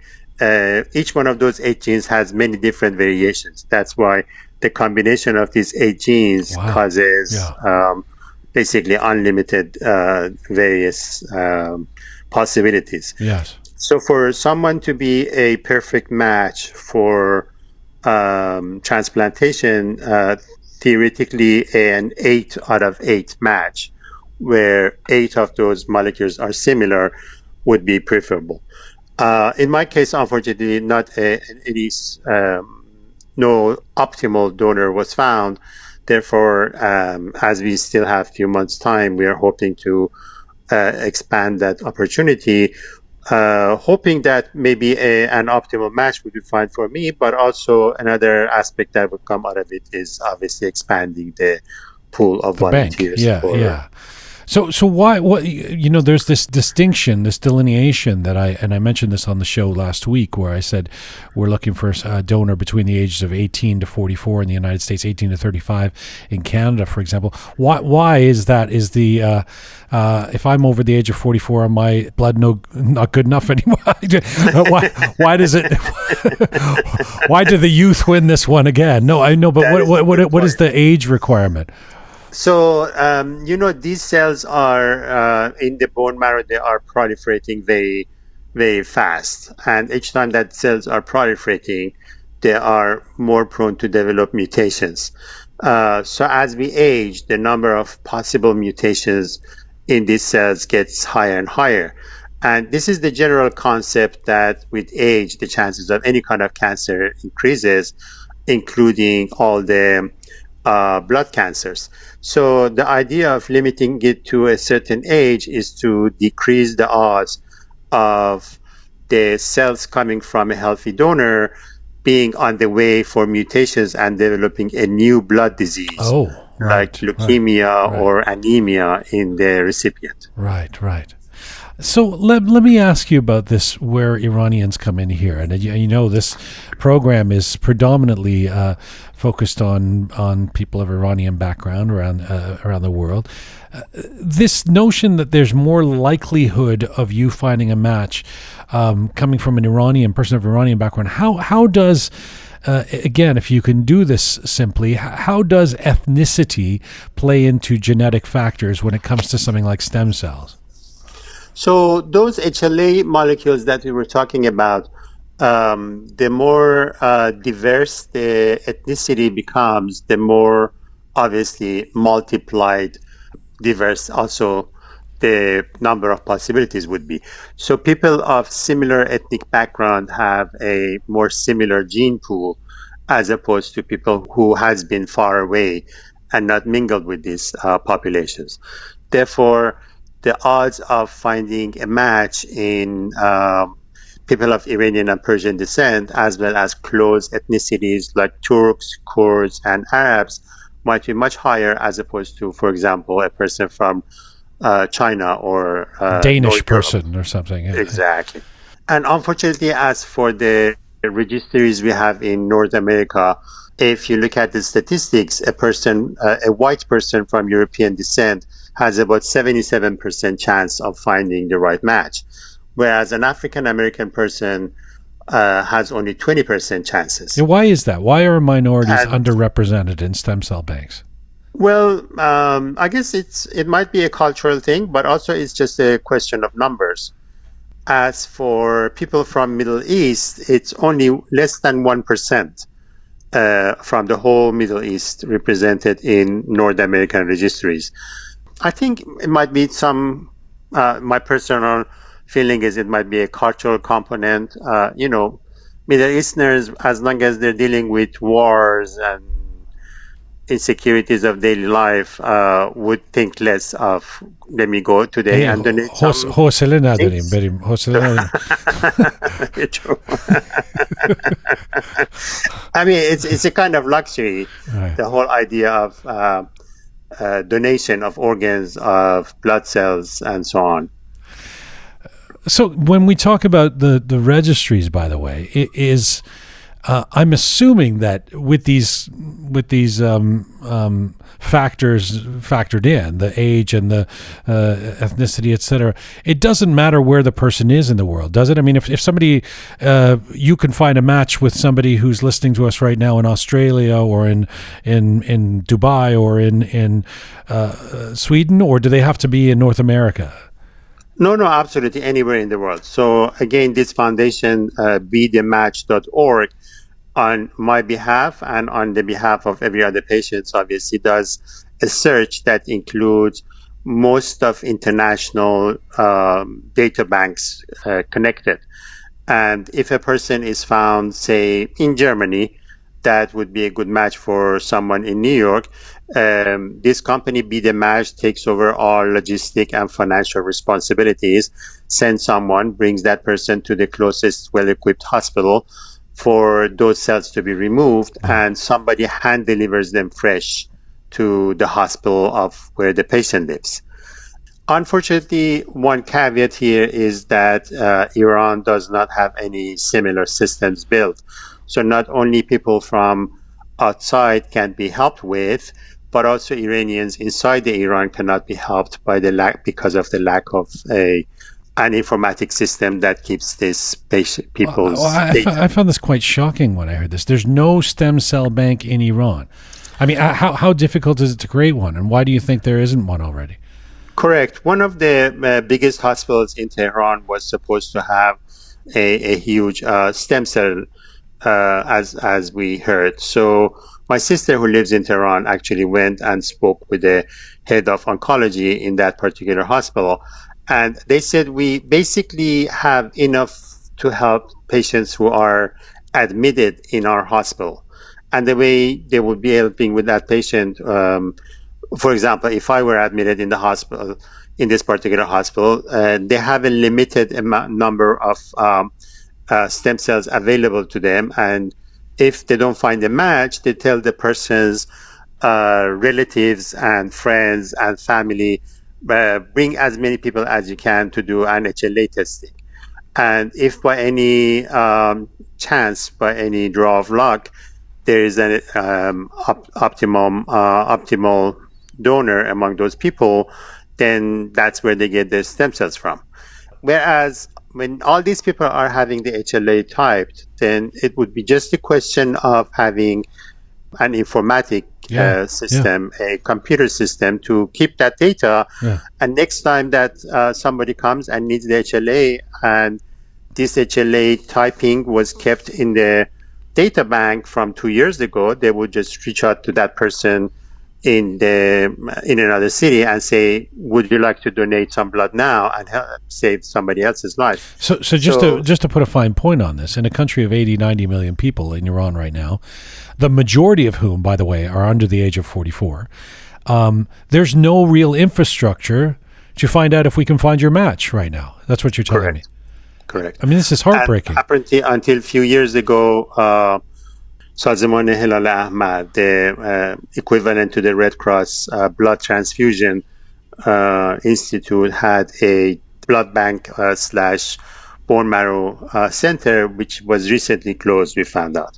Each one of those 8 genes has many different variations. That's why the combination of these 8 genes causes basically unlimited various possibilities.
Yes.
So for someone to be a perfect match for transplantation, theoretically an 8 out of 8 match, where 8 of those molecules are similar, would be preferable. In my case, unfortunately, no optimal donor was found. Therefore, as we still have a few months' time, we are hoping to expand that opportunity, hoping that maybe an optimal match would be fine for me, but also another aspect that would come out of it is obviously expanding the pool of
The bank.
volunteers.
Yeah. So why, what, there's this distinction, this delineation that I mentioned this on the show last week, where I said we're looking for a donor between the ages of 18 to 44 in the United States, 18 to 35 in Canada, for example. Why is that? Is the if I'm over the age of 44, am my blood not good enough anymore? why does it? Why do the youth win this one again? No, I know, but what is the age requirement?
So, these cells are in the bone marrow, they are proliferating very, very fast. And each time that cells are proliferating, they are more prone to develop mutations. So as we age, the number of possible mutations in these cells gets higher and higher. And this is the general concept that with age, the chances of any kind of cancer increases, including all the blood cancers. So the idea of limiting it to a certain age is to decrease the odds of the cells coming from a healthy donor being on the way for mutations and developing a new blood disease, like leukemia or anemia in the recipient.
Right. So let me ask you about this, where Iranians come in here. And this program is predominantly focused on people of Iranian background around the world. This notion that there's more likelihood of you finding a match coming from an Iranian person of Iranian background, how does again, if you can do this simply, how does ethnicity play into genetic factors when it comes to something like stem cells?
So those HLA molecules that we were talking about, the more diverse the ethnicity becomes, the more obviously multiplied diverse also the number of possibilities would be. So people of similar ethnic background have a more similar gene pool as opposed to people who has been far away and not mingled with these populations. Therefore, the odds of finding a match in people of Iranian and Persian descent, as well as close ethnicities like Turks, Kurds, and Arabs, might be much higher as opposed to, for example, a person from China or
Danish person or something.
Exactly. And unfortunately, as for the registries we have in North America, if you look at the statistics, a white person from European descent has about 77% chance of finding the right match, whereas an African American person has only 20% chances.
And why is that? Why are minorities underrepresented in stem cell banks?
Well, I guess it might be a cultural thing, but also it's just a question of numbers. As for people from Middle East, it's only less than 1% from the whole Middle East represented in North American registries. I think it might be my personal feeling is it might be a cultural component. Middle Easterners, as long as they're dealing with wars and insecurities of daily life, would think less of, let me go today and donate
حوصله نداریم بریم
I mean, it's a kind of luxury, right. The whole idea of donation of organs, of blood cells, and so on.
So when we talk about the registries, by the way, it is I'm assuming that with these factors factored in, the age and the ethnicity, etc., it doesn't matter where the person is in the world, does it? I mean, if somebody, you can find a match with somebody who's listening to us right now in Australia or in Dubai or in Sweden, or do they have to be in North America?
No, no, absolutely anywhere in the world. So again, this foundation, bethematch.org, on my behalf and on the behalf of every other patient, obviously does a search that includes most of international data banks connected. And if a person is found, say, in Germany, that would be a good match for someone in New York. This company, Be the Match, takes over all logistic and financial responsibilities, sends someone, brings that person to the closest well-equipped hospital for those cells to be removed, and somebody hand delivers them fresh to the hospital of where the patient lives. Unfortunately, one caveat here is that Iran does not have any similar systems built. So not only people from outside can be helped with, but also Iranians inside the Iran cannot be helped by the lack because of the lack of an informatic system that keeps this people's data.
I found this quite shocking when I heard this. There's no stem cell bank in Iran. I mean, how difficult is it to create one, and why do you think there isn't one already?
Correct. One of the biggest hospitals in Tehran was supposed to have a huge stem cell, as we heard. So my sister, who lives in Tehran, actually went and spoke with the head of oncology in that particular hospital, and they said we basically have enough to help patients who are admitted in our hospital, and the way they would be helping with that patient. For example, if I were admitted in the hospital, in this particular hospital, they have a limited number of stem cells available to them. And if they don't find a match, they tell the person's relatives and friends and family, bring as many people as you can to do an HLA testing. And if by any chance, by any draw of luck, there is an optimal donor among those people, then that's where they get their stem cells from. Whereas when all these people are having the HLA typed, then it would be just a question of having an informatic system, a computer system to keep that data. Yeah. And next time that somebody comes and needs the HLA, and this HLA typing was kept in the data bank from 2 years ago, they would just reach out to that person in another city and say, would you like to donate some blood now and help save somebody else's life?
So just to put a fine point on this, in a country of 80-90 million people in Iran right now, the majority of whom, by the way, are under the age of 44, there's no real infrastructure to find out if we can find your match right now. That's what you're telling me.
Correct.
I mean, this is heartbreaking.
And apparently, until a few years ago, سازمان هلال احمر, the equivalent to the Red Cross blood transfusion institute, had a blood bank / bone marrow center, which was recently closed, we found out.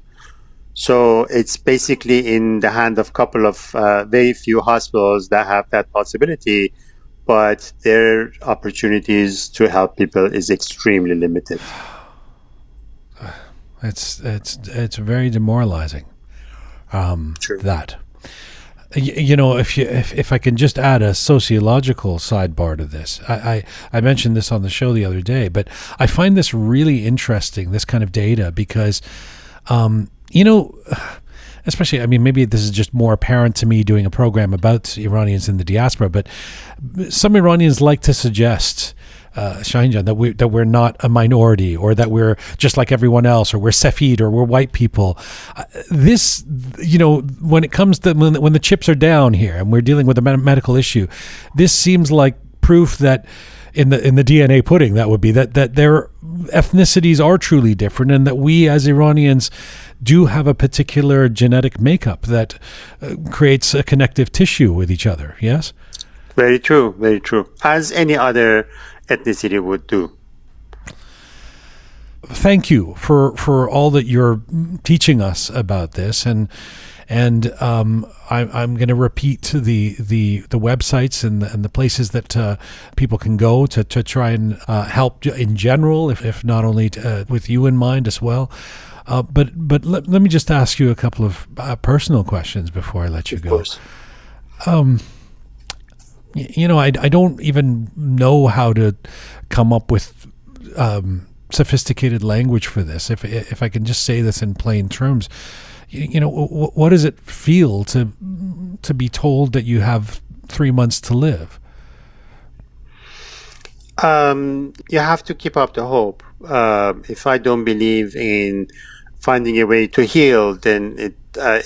So it's basically in the hand of a couple of very few hospitals that have that possibility, but their opportunities to help people is extremely limited.
It's very demoralizing.
True.
That, you know, if I can just add a sociological sidebar to this, I mentioned this on the show the other day, but I find this really interesting, this kind of data, because you know, especially, I mean, maybe this is just more apparent to me doing a program about Iranians in the diaspora, but some Iranians like to suggest, Shahin, that we're not a minority, or that we're just like everyone else, or we're Safid, or we're white people. This, you know, when it comes to when the chips are down here and we're dealing with a medical issue, this seems like proof that in the DNA pudding, that would be that their ethnicities are truly different, and that we as Iranians do have a particular genetic makeup that creates a connective tissue with each other. Yes?
Very true, very true. As any other ethnicity would do.
Thank you for all that you're teaching us about this, and I'm going to repeat the websites and the places that people can go to try and help in general, if not only with you in mind as well. But let me just ask you a couple of personal questions before I let you go.
Of course.
I don't even know how to come up with sophisticated language for this. If I can just say this in plain terms, what does it feel to be told that you have 3 months to live?
You have to keep up the hope. If I don't believe in finding a way to heal, then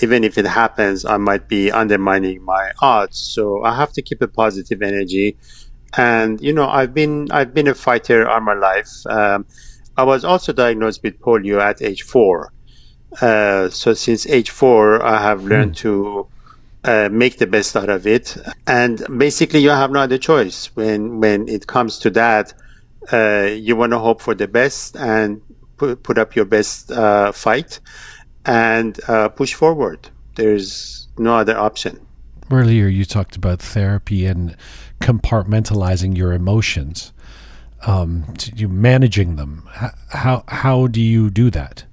even if it happens, I might be undermining my odds. So I have to keep a positive energy. And I've been a fighter all my life. I was also diagnosed with polio at age 4. So since age 4, I have learned to make the best out of it. And basically, you have no other choice when it comes to that. You want to hope for the best and put up your best fight and push forward. There's no other option.
Earlier, you talked about therapy and compartmentalizing your emotions, you managing them. How do you do that?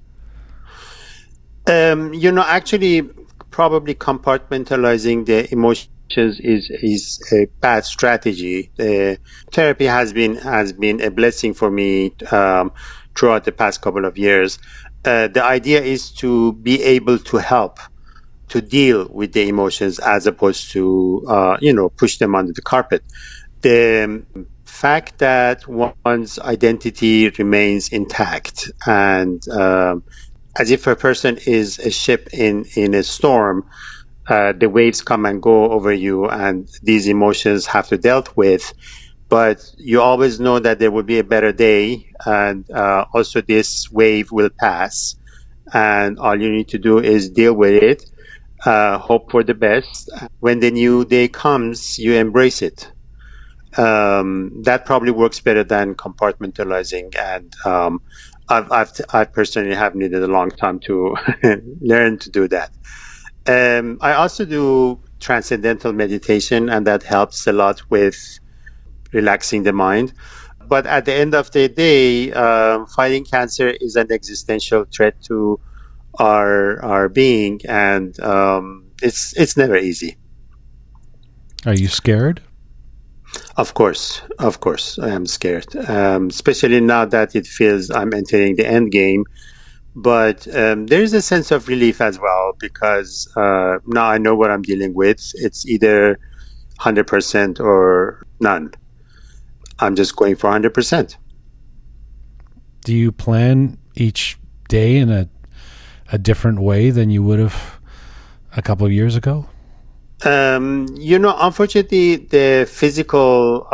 Actually, probably compartmentalizing the emotions is a bad strategy. Therapy has been a blessing for me throughout the past couple of years. The idea is to be able to help to deal with the emotions as opposed to push them under the carpet. The fact that one's identity remains intact and as if a person is a ship in a storm, the waves come and go over you, and these emotions have to dealt with. But you always know that there will be a better day, and also this wave will pass. And all you need to do is deal with it, hope for the best. When the new day comes, you embrace it. That probably works better than compartmentalizing. And I personally have needed a long time to learn to do that. I also do transcendental meditation, and that helps a lot with relaxing the mind. But at the end of the day, fighting cancer is an existential threat to our being, and it's never easy.
Are you scared?
Of course, I am scared, especially now that it feels I'm entering the end game. But there is a sense of relief as well because now I know what I'm dealing with. It's either 100% or none. I'm just going for 100%.
Do you plan each day in a different way than you would have a couple of years ago?
Unfortunately, the physical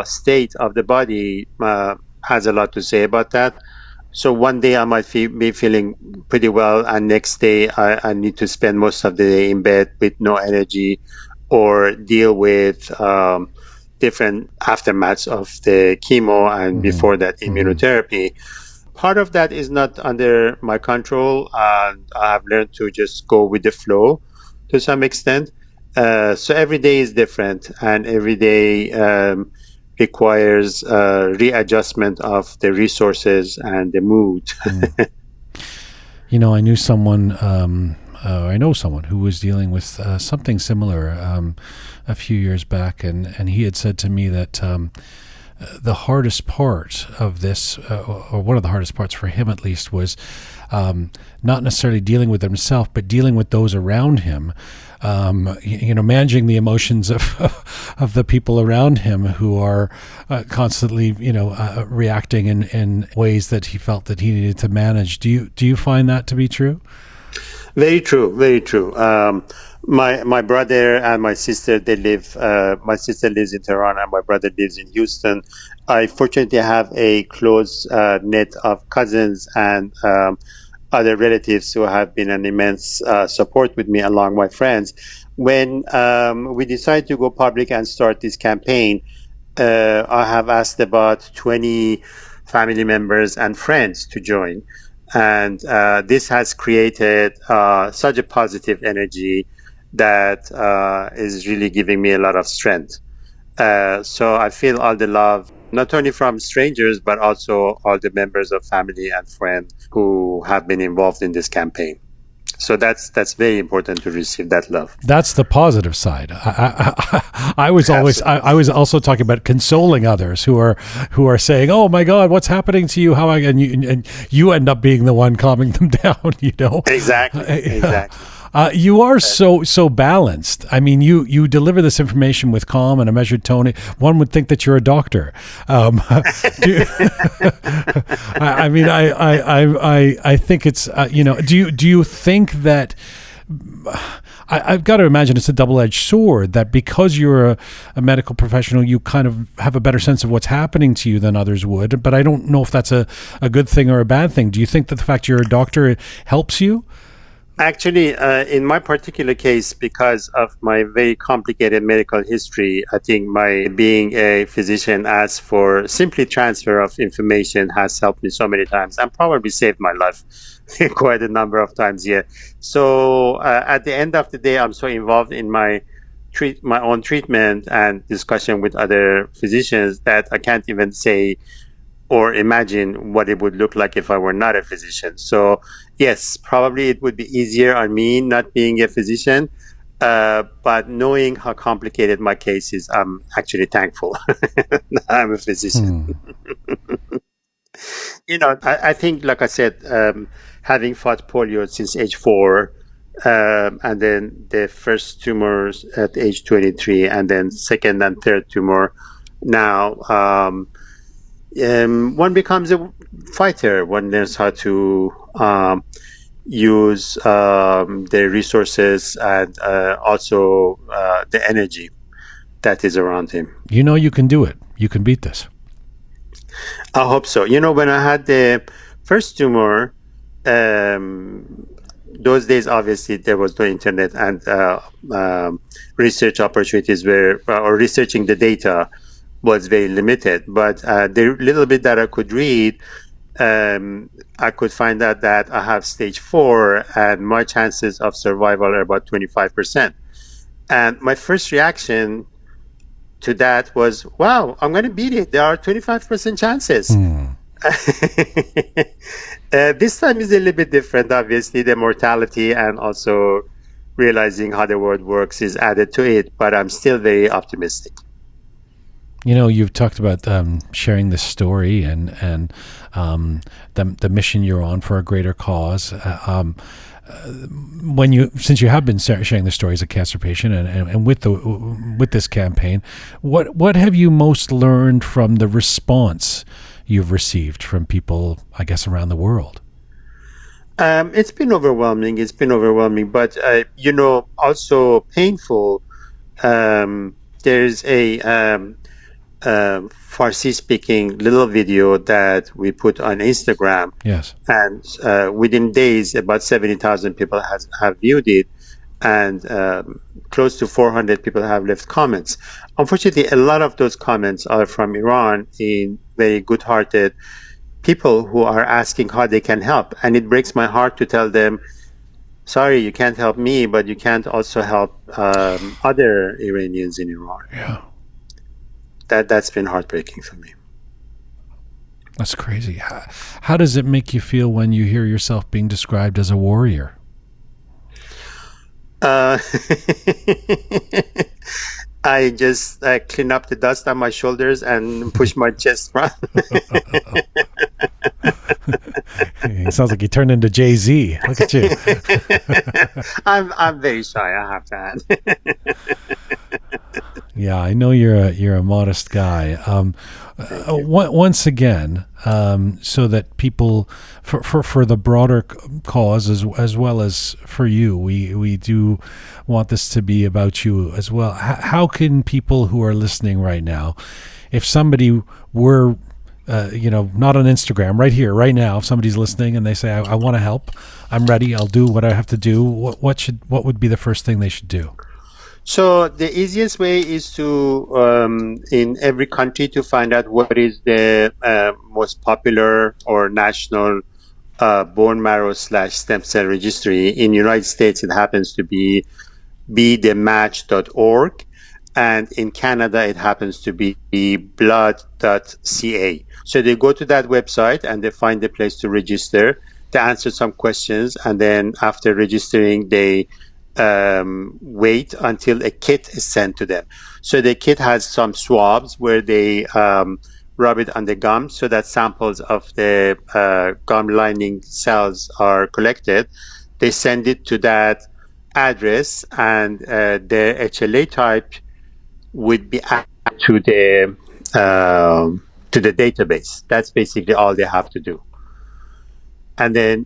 state of the body has a lot to say about that. So one day I might be feeling pretty well, and next day I need to spend most of the day in bed with no energy, or deal with different aftermaths of the chemo and before that immunotherapy. Part of that is not under my control, and I have learned to just go with the flow to some extent. So every day is different, and every day requires readjustment of the resources and the mood.
I knew someone. I know someone who was dealing with something similar a few years back, and he had said to me that the hardest part of this, or one of the hardest parts for him at least, was not necessarily dealing with himself, but dealing with those around him. Managing the emotions of the people around him who are constantly, reacting in ways that he felt that he needed to manage. Do you find that to be true?
Very true, very true. My brother and my sister, they live. My sister lives in Tehran, and my brother lives in Houston. I fortunately have a close net of cousins and other relatives who have been an immense support with me, along my friends. When we decided to go public and start this campaign, I have asked about 20 family members and friends to join. And this has created such a positive energy that is really giving me a lot of strength. So I feel all the love, not only from strangers, but also all the members of family and friends who have been involved in this campaign. So that's very important to receive that love.
That's the positive side. I was always I was also talking about consoling others who are saying, "Oh my God, what's happening to you? How?" And you end up being the one calming them down. You know,
Exactly.
you are so balanced. I mean, you deliver this information with calm and a measured tone. One would think that you're a doctor. I think it's Do you think that? I've got to imagine it's a double-edged sword, that because you're a medical professional, you kind of have a better sense of what's happening to you than others would. But I don't know if that's a good thing or a bad thing. Do you think that the fact you're a doctor helps you?
Actually, in my particular case, because of my very complicated medical history, I think my being a physician as for simply transfer of information has helped me so many times and probably saved my life quite a number of times. Yeah. So at the end of the day, I'm so involved in my own treatment and discussion with other physicians that I can't even say or imagine what it would look like if I were not a physician. So yes, probably it would be easier on me not being a physician, but knowing how complicated my case is, I'm actually thankful I'm a physician. I think, like I said, having fought polio since age 4, and then the first tumors at age 23, and then second and third tumor now, one becomes a fighter. One learns how to use the resources and also the energy that is around him.
You can do it. You can beat this.
I hope so. When I had the first tumor, those days, obviously, there was no internet, and research opportunities or researching the data was very limited. But the little bit that I could read, I could find out that I have stage 4 and my chances of survival are about 25%. And my first reaction to that was, wow, I'm going to beat it. There are 25% chances. This time is a little bit different. Obviously, the mortality and also realizing how the world works is added to it, but I'm still very optimistic.
You've talked about sharing this story and the mission you're on for a greater cause. Since you have been sharing the story as a cancer patient and with this campaign, what have you most learned from the response you've received from people, I guess, around the world?
It's been overwhelming. But also painful. There's a Farsi-speaking little video that we put on Instagram.
Yes.
And within days, about 70,000 people have viewed it, and close to 400 people have left comments. Unfortunately, a lot of those comments are from Iran, in very good-hearted people who are asking how they can help. And it breaks my heart to tell them, sorry, you can't help me, but you can't also help other Iranians in Iran.
Yeah.
That's been heartbreaking for me.
That's crazy. How does it make you feel when you hear yourself being described as a warrior?
I just clean up the dust on my shoulders and push my chest front.
It sounds like you turned into Jay-Z. Look at you.
I'm very shy, I have to add.
Yeah, I know you're a modest guy. Once again, so that people, for the broader cause as well as for you, we do want this to be about you as well. How can people who are listening right now, if somebody were not on Instagram, right here, right now, if somebody's listening and they say, I want to help, I'm ready, I'll do what I have to do, what would be the first thing they should do?
So the easiest way is to, in every country, to find out what is the most popular or national bone marrow / stem cell registry. In the United States, it happens to be bethematch.org. And in Canada, it happens to be blood.ca. So they go to that website and they find the place to register. They answer some questions, and then after registering, they wait until a kit is sent to them. So the kit has some swabs where they rub it on the gum so that samples of the gum lining cells are collected. They send it to that address, and the HLA type would be added to the database. That's basically all they have to do. And then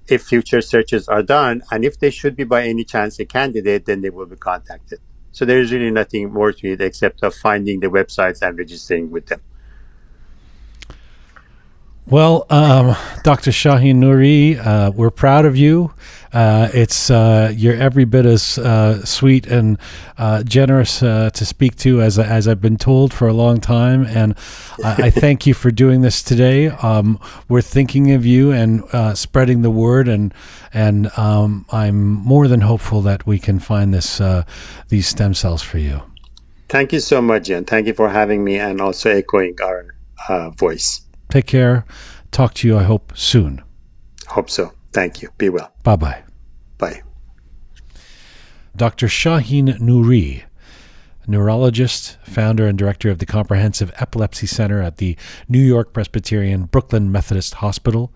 if future searches are done, and if they should be by any chance a candidate, then they will be contacted. So there's really nothing more to it except of finding the websites and registering with them.
Well, Dr. Shahin Nouri, we're proud of you. You're every bit as sweet and generous to speak to as I've been told for a long time, and I thank you for doing this today. We're thinking of you and spreading the word, and I'm more than hopeful that we can find these stem cells for you.
Thank you so much, Jen. Thank you for having me and also echoing our voice.
Take care. Talk to you, I hope, soon.
Hope so. Thank you. Be well.
Bye-bye.
Bye.
Dr. Shahin Nouri, neurologist, founder and director of the Comprehensive Epilepsy Center at the New York Presbyterian Brooklyn Methodist Hospital.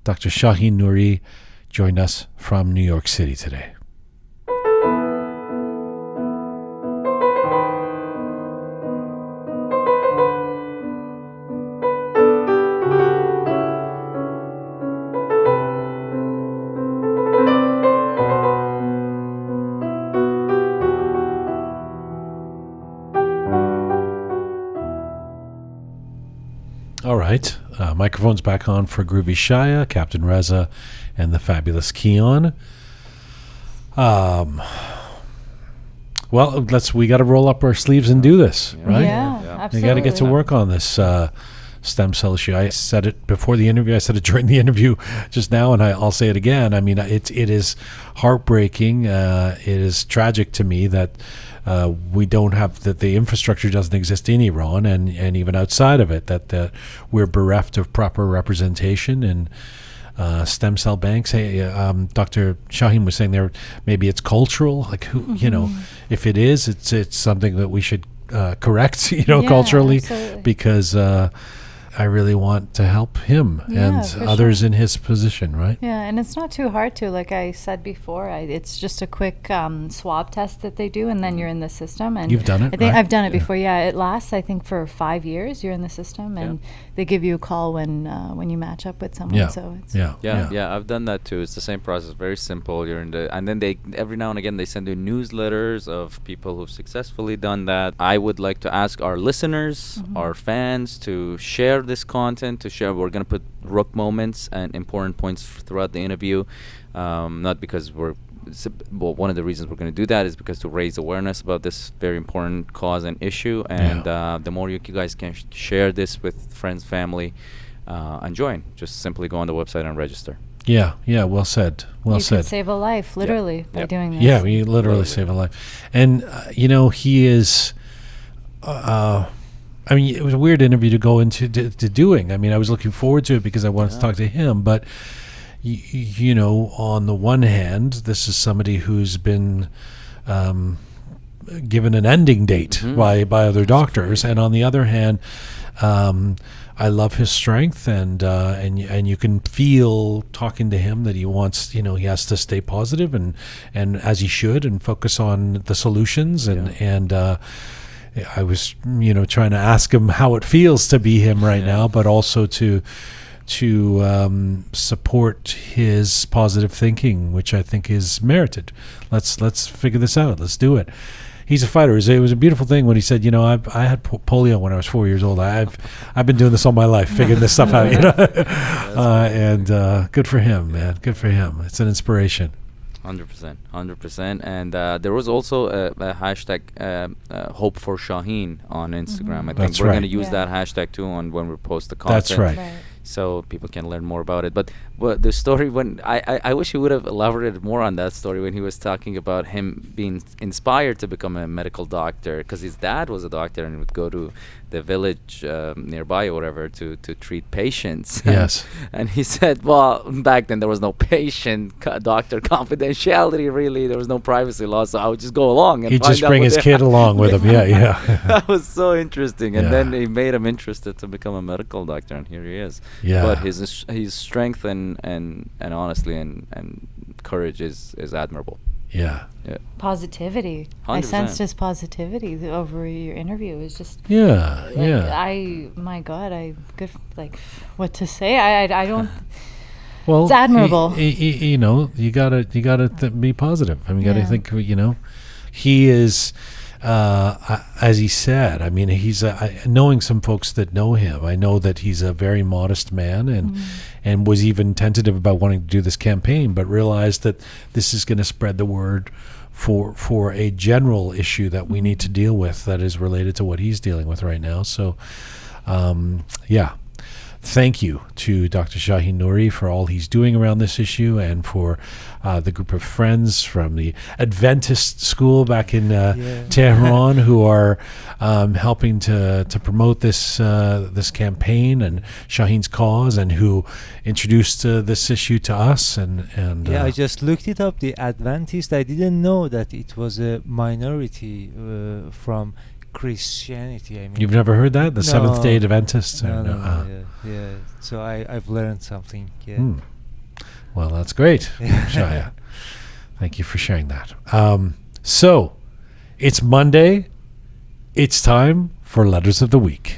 Dr. Shahin Nouri joined us from New York City today. All right. Microphone's back on for Groovy Shaya, Captain Reza, and the fabulous Keon. Well, we got to roll up our sleeves and do this, right?
Yeah, absolutely.
We got to get to work on this stem cell issue. I said it before the interview. I said it during the interview just now, and I'll say it again. I mean, it is heartbreaking. It is tragic to me that we don't have that the infrastructure doesn't exist in Iran and even outside of it, that we're bereft of proper representation and stem cell banks. Hey, Dr. Shahin was saying there maybe it's cultural, like if it is, it's something that we should correct, culturally,
absolutely.
Because I really want to help him and others in his position, right?
Yeah, and it's not too hard to, like I said before, it's just a quick swab test that they do, and then you're in the system. And
You've done it,
I think
right?
I've done it before. Yeah, it lasts, I think, for 5 years. You're in the system, and they give you a call when you match up with someone.
Yeah.
So it's,
Yeah, I've done that too. It's the same process, very simple. You're in and then they every now and again they send you newsletters of people who've successfully done that. I would like to ask our listeners, our fans, to share this content. We're going to put Roqe moments and important points throughout the interview. Not because one of the reasons we're going to do that is because to raise awareness about this very important cause and issue. And the more you guys can share this with friends, family, and join, just simply go on the website and register.
Yeah, well said. Well said.
You can save a life, literally, by doing this.
Yeah, we literally save a life. And, he is... it was a weird interview to go into to doing. I mean, I was looking forward to it because I wanted to talk to him. But, on the one hand, this is somebody who's been given an ending date by other doctors. And on the other hand, I love his strength, and you can feel talking to him that he wants, he has to stay positive and as he should, and focus on the solutions and I was, trying to ask him how it feels to be him right now, but also to support his positive thinking, which I think is merited. Let's figure this out. Let's do it. He's a fighter. It was a beautiful thing when he said, I had polio when I was 4 years old. I've been doing this all my life, figuring this stuff out, and good for him, man. Good for him. It's an inspiration.
100%. And there was also a hashtag Hope for Shahin on Instagram. I think we're going to use that hashtag too when we post the content.
That's right.
so people can learn more about it. But the story, when I wish he would have elaborated more on that story when he was talking about him being inspired to become a medical doctor, because his dad was a doctor and would go to the village nearby or whatever to treat patients.
Yes.
And he said, well, back then there was no patient-doctor confidentiality, really. There was no privacy law, so I would just go along. And
He'd
find
just
out
bring
what
his
they
kid
had.
along with him. Yeah.
That was so interesting. And
Yeah.
then he made him interested to become a medical doctor, and here he is.
Yeah.
But his strength and honestly and courage is admirable.
Yeah.
Positivity. I
100%.
sensed his positivity over your interview. It was just
Yeah.
like,
Yeah.
my God, like what to say. I don't.
Well,
It's admirable.
You know, you gotta be positive. I mean, you gotta
Yeah.
think. You know, he is, as he said. I mean, he's knowing some folks that know him. I know that he's a very modest man, and was even tentative about wanting to do this campaign, but realized that this is going to spread the word for a general issue that we need to deal with that is related to what he's dealing with right now. So, yeah. Thank you to Dr. Shahin Nouri for all he's doing around this issue, and for the group of friends from the Adventist school back in Tehran who are helping to promote this this campaign and Shahin's cause, and who introduced this issue to us. And
I just looked it up. The Adventist. I didn't know that it was a minority from Christianity. I mean,
you've never heard that? The
No.
Seventh-day Adventists?
No, yeah. So I've learned something. Yeah.
Well, that's great, Shaya. Thank you for sharing that. So, it's Monday. It's time for Letters of the Week.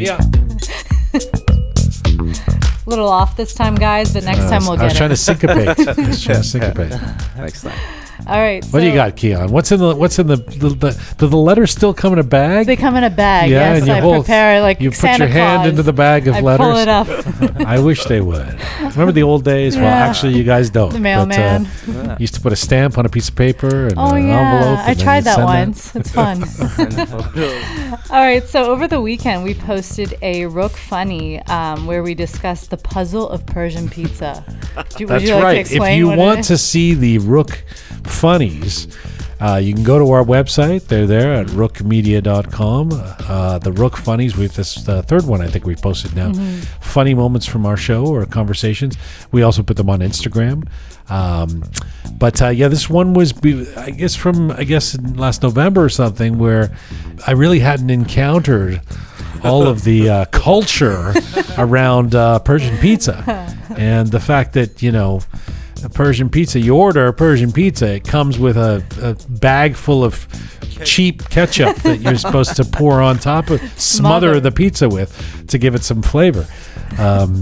Yeah.
Little off this time, guys, but next time we'll get
I was trying
it.
to syncopate.
Next time.
All right.
What do you got, Keon? What's in the do the letters still come in a bag?
They come in a bag.
Yeah, and
Yes,
you
I
hold-
prepare like
you put
Santa
your hand
Claus.
into the bag of
I
letters.
pull it up.
I wish they would. Remember the old days? Well,
Yeah.
actually, you guys don't.
The mailman.
You used to put a stamp on a piece of paper and
Oh
an
yeah,
envelope.
I
and then
tried
you'd
that
send
once. It's fun. All right, so over the weekend we posted a Roqe funny where we discussed the puzzle of Persian pizza. Would
That's
you like to
right. If
explain
you
what it
want
is?
to see the Roqe funnies, you can go to our website. They're there at roqemedia.com. The Roqe funnies, we've this third one I think we've posted now.
Mm-hmm.
Funny moments from our show or conversations. We also put them on Instagram. This one was, I guess in last November or something, where I really hadn't encountered all of the culture around Persian pizza, and the fact that, you know, a Persian pizza, you order a Persian pizza, it comes with a bag full of cheap ketchup that you're supposed to pour on top of, smother the pizza with to give it some flavor.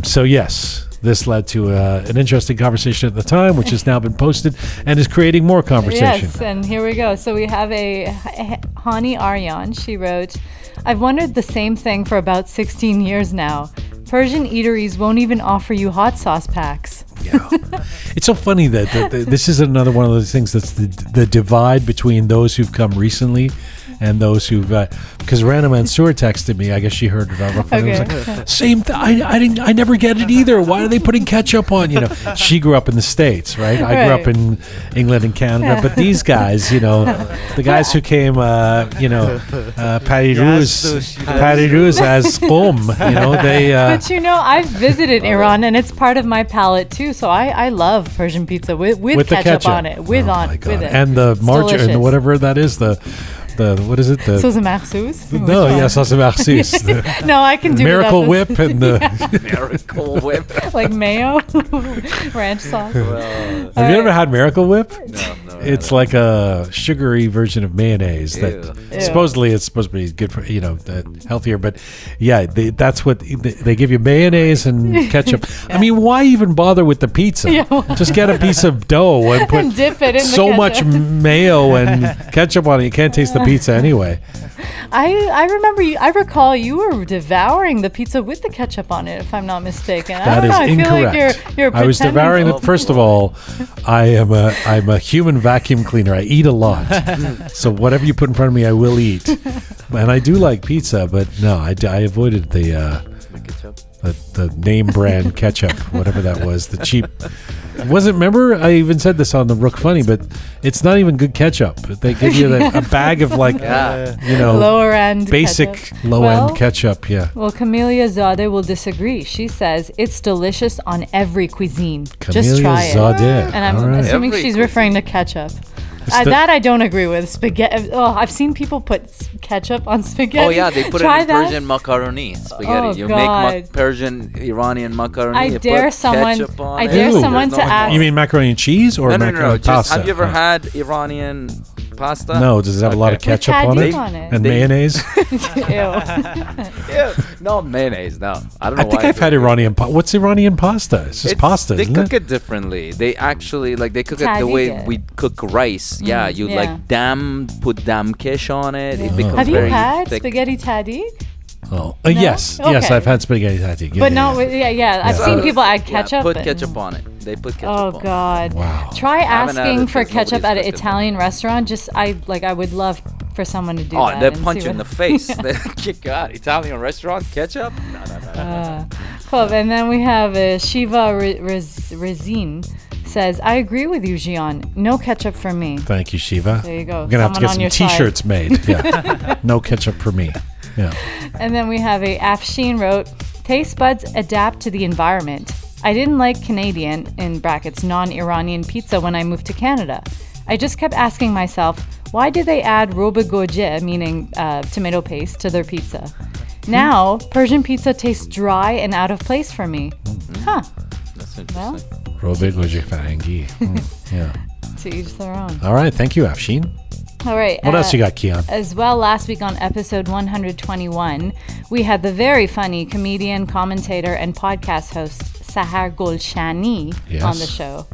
So yes, this led to an interesting conversation at the time, which has now been posted and is creating more conversation.
Yes, and here we go. So we have a Hani Aryan. She wrote, "I've wondered the same thing for about 16 years now. Persian eateries won't even offer you hot sauce packs."
Yeah. It's so funny that this is another one of those things that's the divide between those who've come recently and those who've because Rana Mansour texted me. I guess she heard it on Roqe.
Okay.
It was like, same thing. I never get it either. Why are they putting ketchup on? You know, she grew up in the States, right? I grew up in England and Canada. But these guys, you know, the guys who came, Paris Rouge as Qom, you know, they.
But you know, I've visited Iran and it's part of my palate too. So I love Persian pizza with
the
ketchup on it, with
my God.
it.
And the
It's
margarine,
delicious.
whatever that is, the what is it? The
Sauce Marceuse?
no, yeah, sauce Marceuse.
No, I can do
Miracle
without
Whip and the.
Miracle Whip.
like mayo, ranch sauce.
Have you ever had Miracle Whip?
No.
It's like a sugary version of mayonnaise that
Ew.
supposedly it's supposed to be good for, you know, healthier. But yeah, that's what they give you, mayonnaise and ketchup. I mean, why even bother with the pizza? Just get a piece of dough and put
And dip it in
so
the
much
ketchup.
mayo and ketchup on it. You can't taste the pizza anyway.
I recall you were devouring the pizza with the ketchup on it, if I'm not mistaken.
That is
I
incorrect.
feel like you're
I was
pretending
devouring
to-
it. First of all, I'm a human vacuum cleaner. I eat a lot. So whatever you put in front of me, I will eat. And I do like pizza, but no, I avoided the name brand ketchup, whatever that was, the cheap. Remember, I even said this on the Roqe Funny, but it's not even good ketchup. They give you a bag of
lower end
basic
ketchup.
low-end ketchup, yeah.
Well, Camellia Zadeh will disagree. She says it's delicious on every cuisine. Just try it.
Zadeh.
And I'm assuming she's referring to ketchup. That I don't agree with. Spaghetti. Oh, I've seen people put ketchup on spaghetti.
Oh yeah, they put it in Persian macaroni spaghetti.
Oh,
you
God.
make Persian Iranian macaroni.
I dare someone to ask.
You mean macaroni and cheese or macaroni and pasta?
Have you ever had Iranian pasta?
No. Does it have a lot of ketchup on it? And mayonnaise?
Ew.
No mayonnaise. No, I don't know.
I think I've had Iranian. What's Iranian pasta? It's just pasta.
They
isn't
cook
it?
it differently. They actually they cook it the way we cook rice. Yeah, you put dam kish on it. It becomes
Have you
very
had
thick.
spaghetti tahdig?
Oh, yes, I've had spaghetti tahdig.
But not with I've seen people add ketchup.
Put ketchup on it. They put ketchup on it.
Oh God!
Wow.
Try
haven't had
asking
it
for
'cause
ketchup at an
nobody's
Italian restaurant. I would love for someone to do that.
Oh, they
and
punch
see
you in the
what-
face. They kick you out. Italian restaurant ketchup? No.
Cool. And then we have Shiva Rezin says, I agree with you, Jian. No ketchup for me.
Thank you, Shiva.
There you go.
We're gonna have to
Someone
get
on
some
your side.
T-shirts made. Yeah, no ketchup for me. Yeah.
And then we have Afshin wrote, taste buds adapt to the environment. I didn't like Canadian, in brackets, non-Iranian pizza when I moved to Canada. I just kept asking myself, why do they add robe goje, meaning tomato paste, to their pizza? Now, Persian pizza tastes dry and out of place for me. Huh.
That's interesting.
Well,
Robe goje farangi. Yeah.
to each their own.
All right. Thank you, Afshin.
All right.
What else you got, Kian?
As well, last week on episode 121, we had the very funny comedian, commentator, and podcast host Sahar Golshani on the show.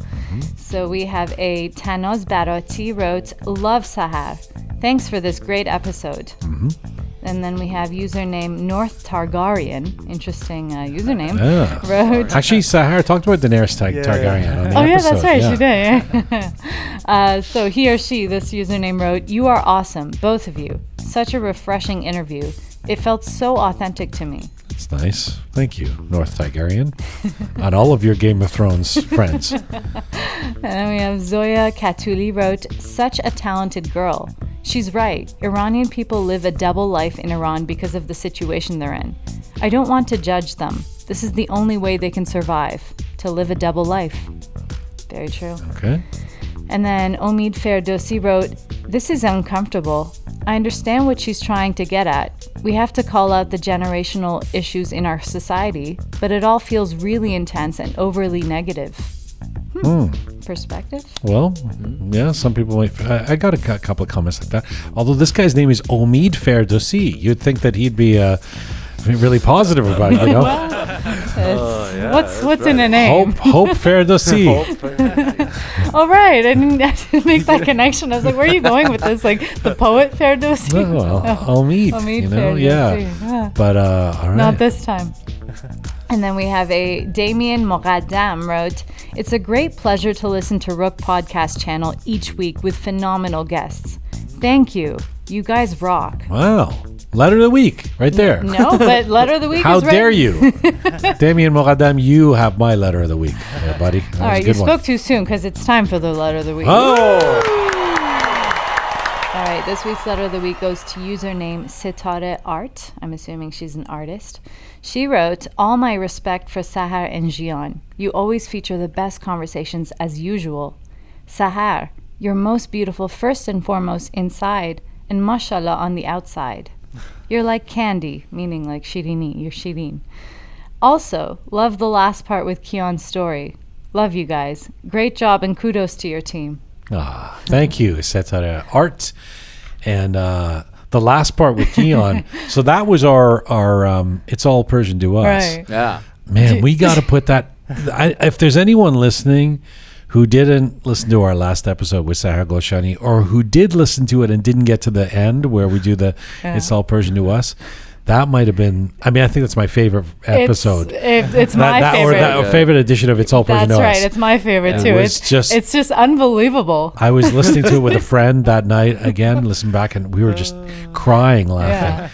So we have Tanaz Barati wrote, love Sahar. Thanks for this great episode. And then we have username North Targaryen, interesting username, wrote...
Actually, Sahar talked about Daenerys Targaryen on the episode.
That's right, she did. So he or she, this username wrote, you are awesome, both of you. Such a refreshing interview. It felt so authentic to me.
It's nice. Thank you, North Targaryen. On all of your Game of Thrones friends.
And then we have Zoya Katuli wrote, such a talented girl. She's right. Iranian people live a double life in Iran because of the situation they're in. I don't want to judge them. This is the only way they can survive, to live a double life. Very true.
Okay.
And then Omid Ferdowsi wrote, this is uncomfortable. I understand what she's trying to get at. We have to call out the generational issues in our society, but it all feels really intense and overly negative. Perspective?
Well, yeah, some people might. I got a couple of comments like that. Although this guy's name is Omid Ferdowsi, you'd think that he'd be really positive about it, you know?
What's in a name?
Hope Ferdowsi.
All right, I didn't make that connection. I was like, where are you going with this? Like the poet Ferdowsi?
Well, Omid,
Omid
you know,
Ferdowsi.
yeah. But all right.
Not this time. And then we have Damien Mogaddam wrote, it's a great pleasure to listen to Roqe podcast channel each week with phenomenal guests. Thank you. You guys rock.
Wow. Letter of the week, right there.
No, but letter of the week
How
is right.
dare you? Damien Mogaddam, you have my letter of the week, there, buddy. That
All
was
right,
a
you
good one.
spoke too soon because it's time for the letter of the week.
Oh!
All right, this week's letter of the week goes to username Sitare Art. I'm assuming she's an artist. She wrote, all my respect for Sahar and Jian. You always feature the best conversations as usual. Sahar, you're most beautiful first and foremost inside, and mashallah on the outside. You're like candy, meaning like shirini, you're shirin. Also, love the last part with Kian's story. Love you guys. Great job and kudos to your team.
Thank you, Setara Art. And the last part with Keon. So that was our It's All Persian to Us.
Right.
Yeah.
Man, we got to put that. If there's anyone listening who didn't listen to our last episode with Sahar Golshani, or who did listen to it and didn't get to the end where we do the It's All Persian to Us, That might have been. I mean, I think that's my favorite episode.
It's my favorite.
Or that favorite edition of It's All Persian.
That's right. It's my favorite too. It's just unbelievable.
I was listening to it with a friend that night again. Listen back, and we were just crying laughing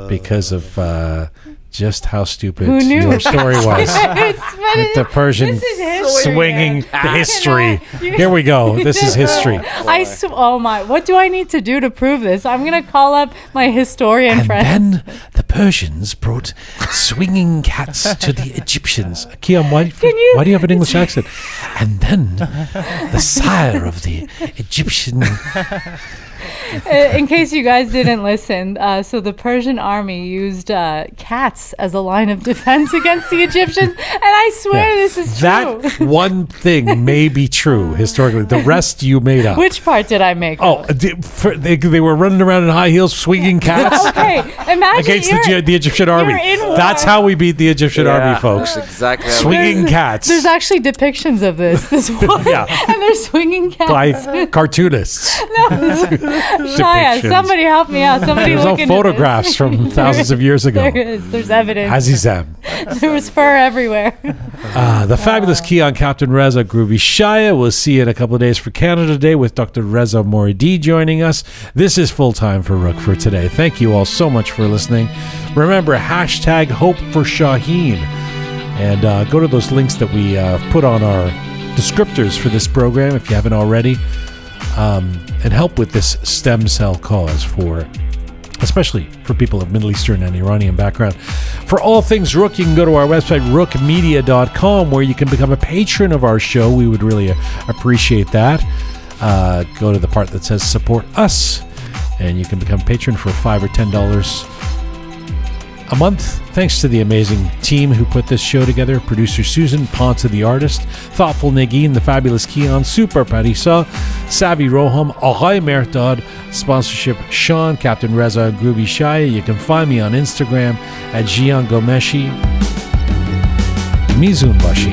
because of just how stupid your story was. With the Persian swinging history. Here we go. This is history.
Oh my! What do I need to do to prove this? I'm gonna call up my historian friends.
And then the Persians brought swinging cats to the Egyptians. Kian, why do you have an English accent? And then the sire of the Egyptian.
In case you guys didn't listen, so the Persian army used cats as a line of defense against the Egyptians, and I swear this is true.
That one thing may be true historically. The rest you made up.
Which part did I make up?
They were running around in high heels swinging cats.
Okay, imagine
against the Egyptian army. That's how we beat the Egyptian army, folks.
That's exactly.
Swinging cats.
There's actually depictions of this one, and they're swinging cats
by cartoonists.
Shia, somebody help me out. Somebody
There's
look
no
into
photographs
this.
from thousands of years ago.
There is. There's evidence.
Azizam.
There was fur everywhere.
The fabulous Kian, Captain Reza, Groovy Shia. We'll see you in a couple of days for Canada Day with Dr. Reza Moridi joining us. This is Full Time for Roqe for today. Thank you all so much for listening. Remember, hashtag Hope for Shahin. And go to those links that we put on our descriptors for this program if you haven't already. And help with this stem cell cause especially for people of Middle Eastern and Iranian background. For all things Roqe, you can go to our website, roqemedia.com, where you can become a patron of our show. We would really appreciate that. Go to the part that says support us, and you can become a patron for $5 or $10 a month. Thanks to the amazing team who put this show together. Producer Susan, Ponce the artist, Thoughtful Negin, the fabulous Kian, Super Parisa, Savvy Roham, Aghay Merdad, sponsorship Sean, Captain Reza, Groovy Shia. You can find me on Instagram at Jian Ghomeshi. Mizun Bashi.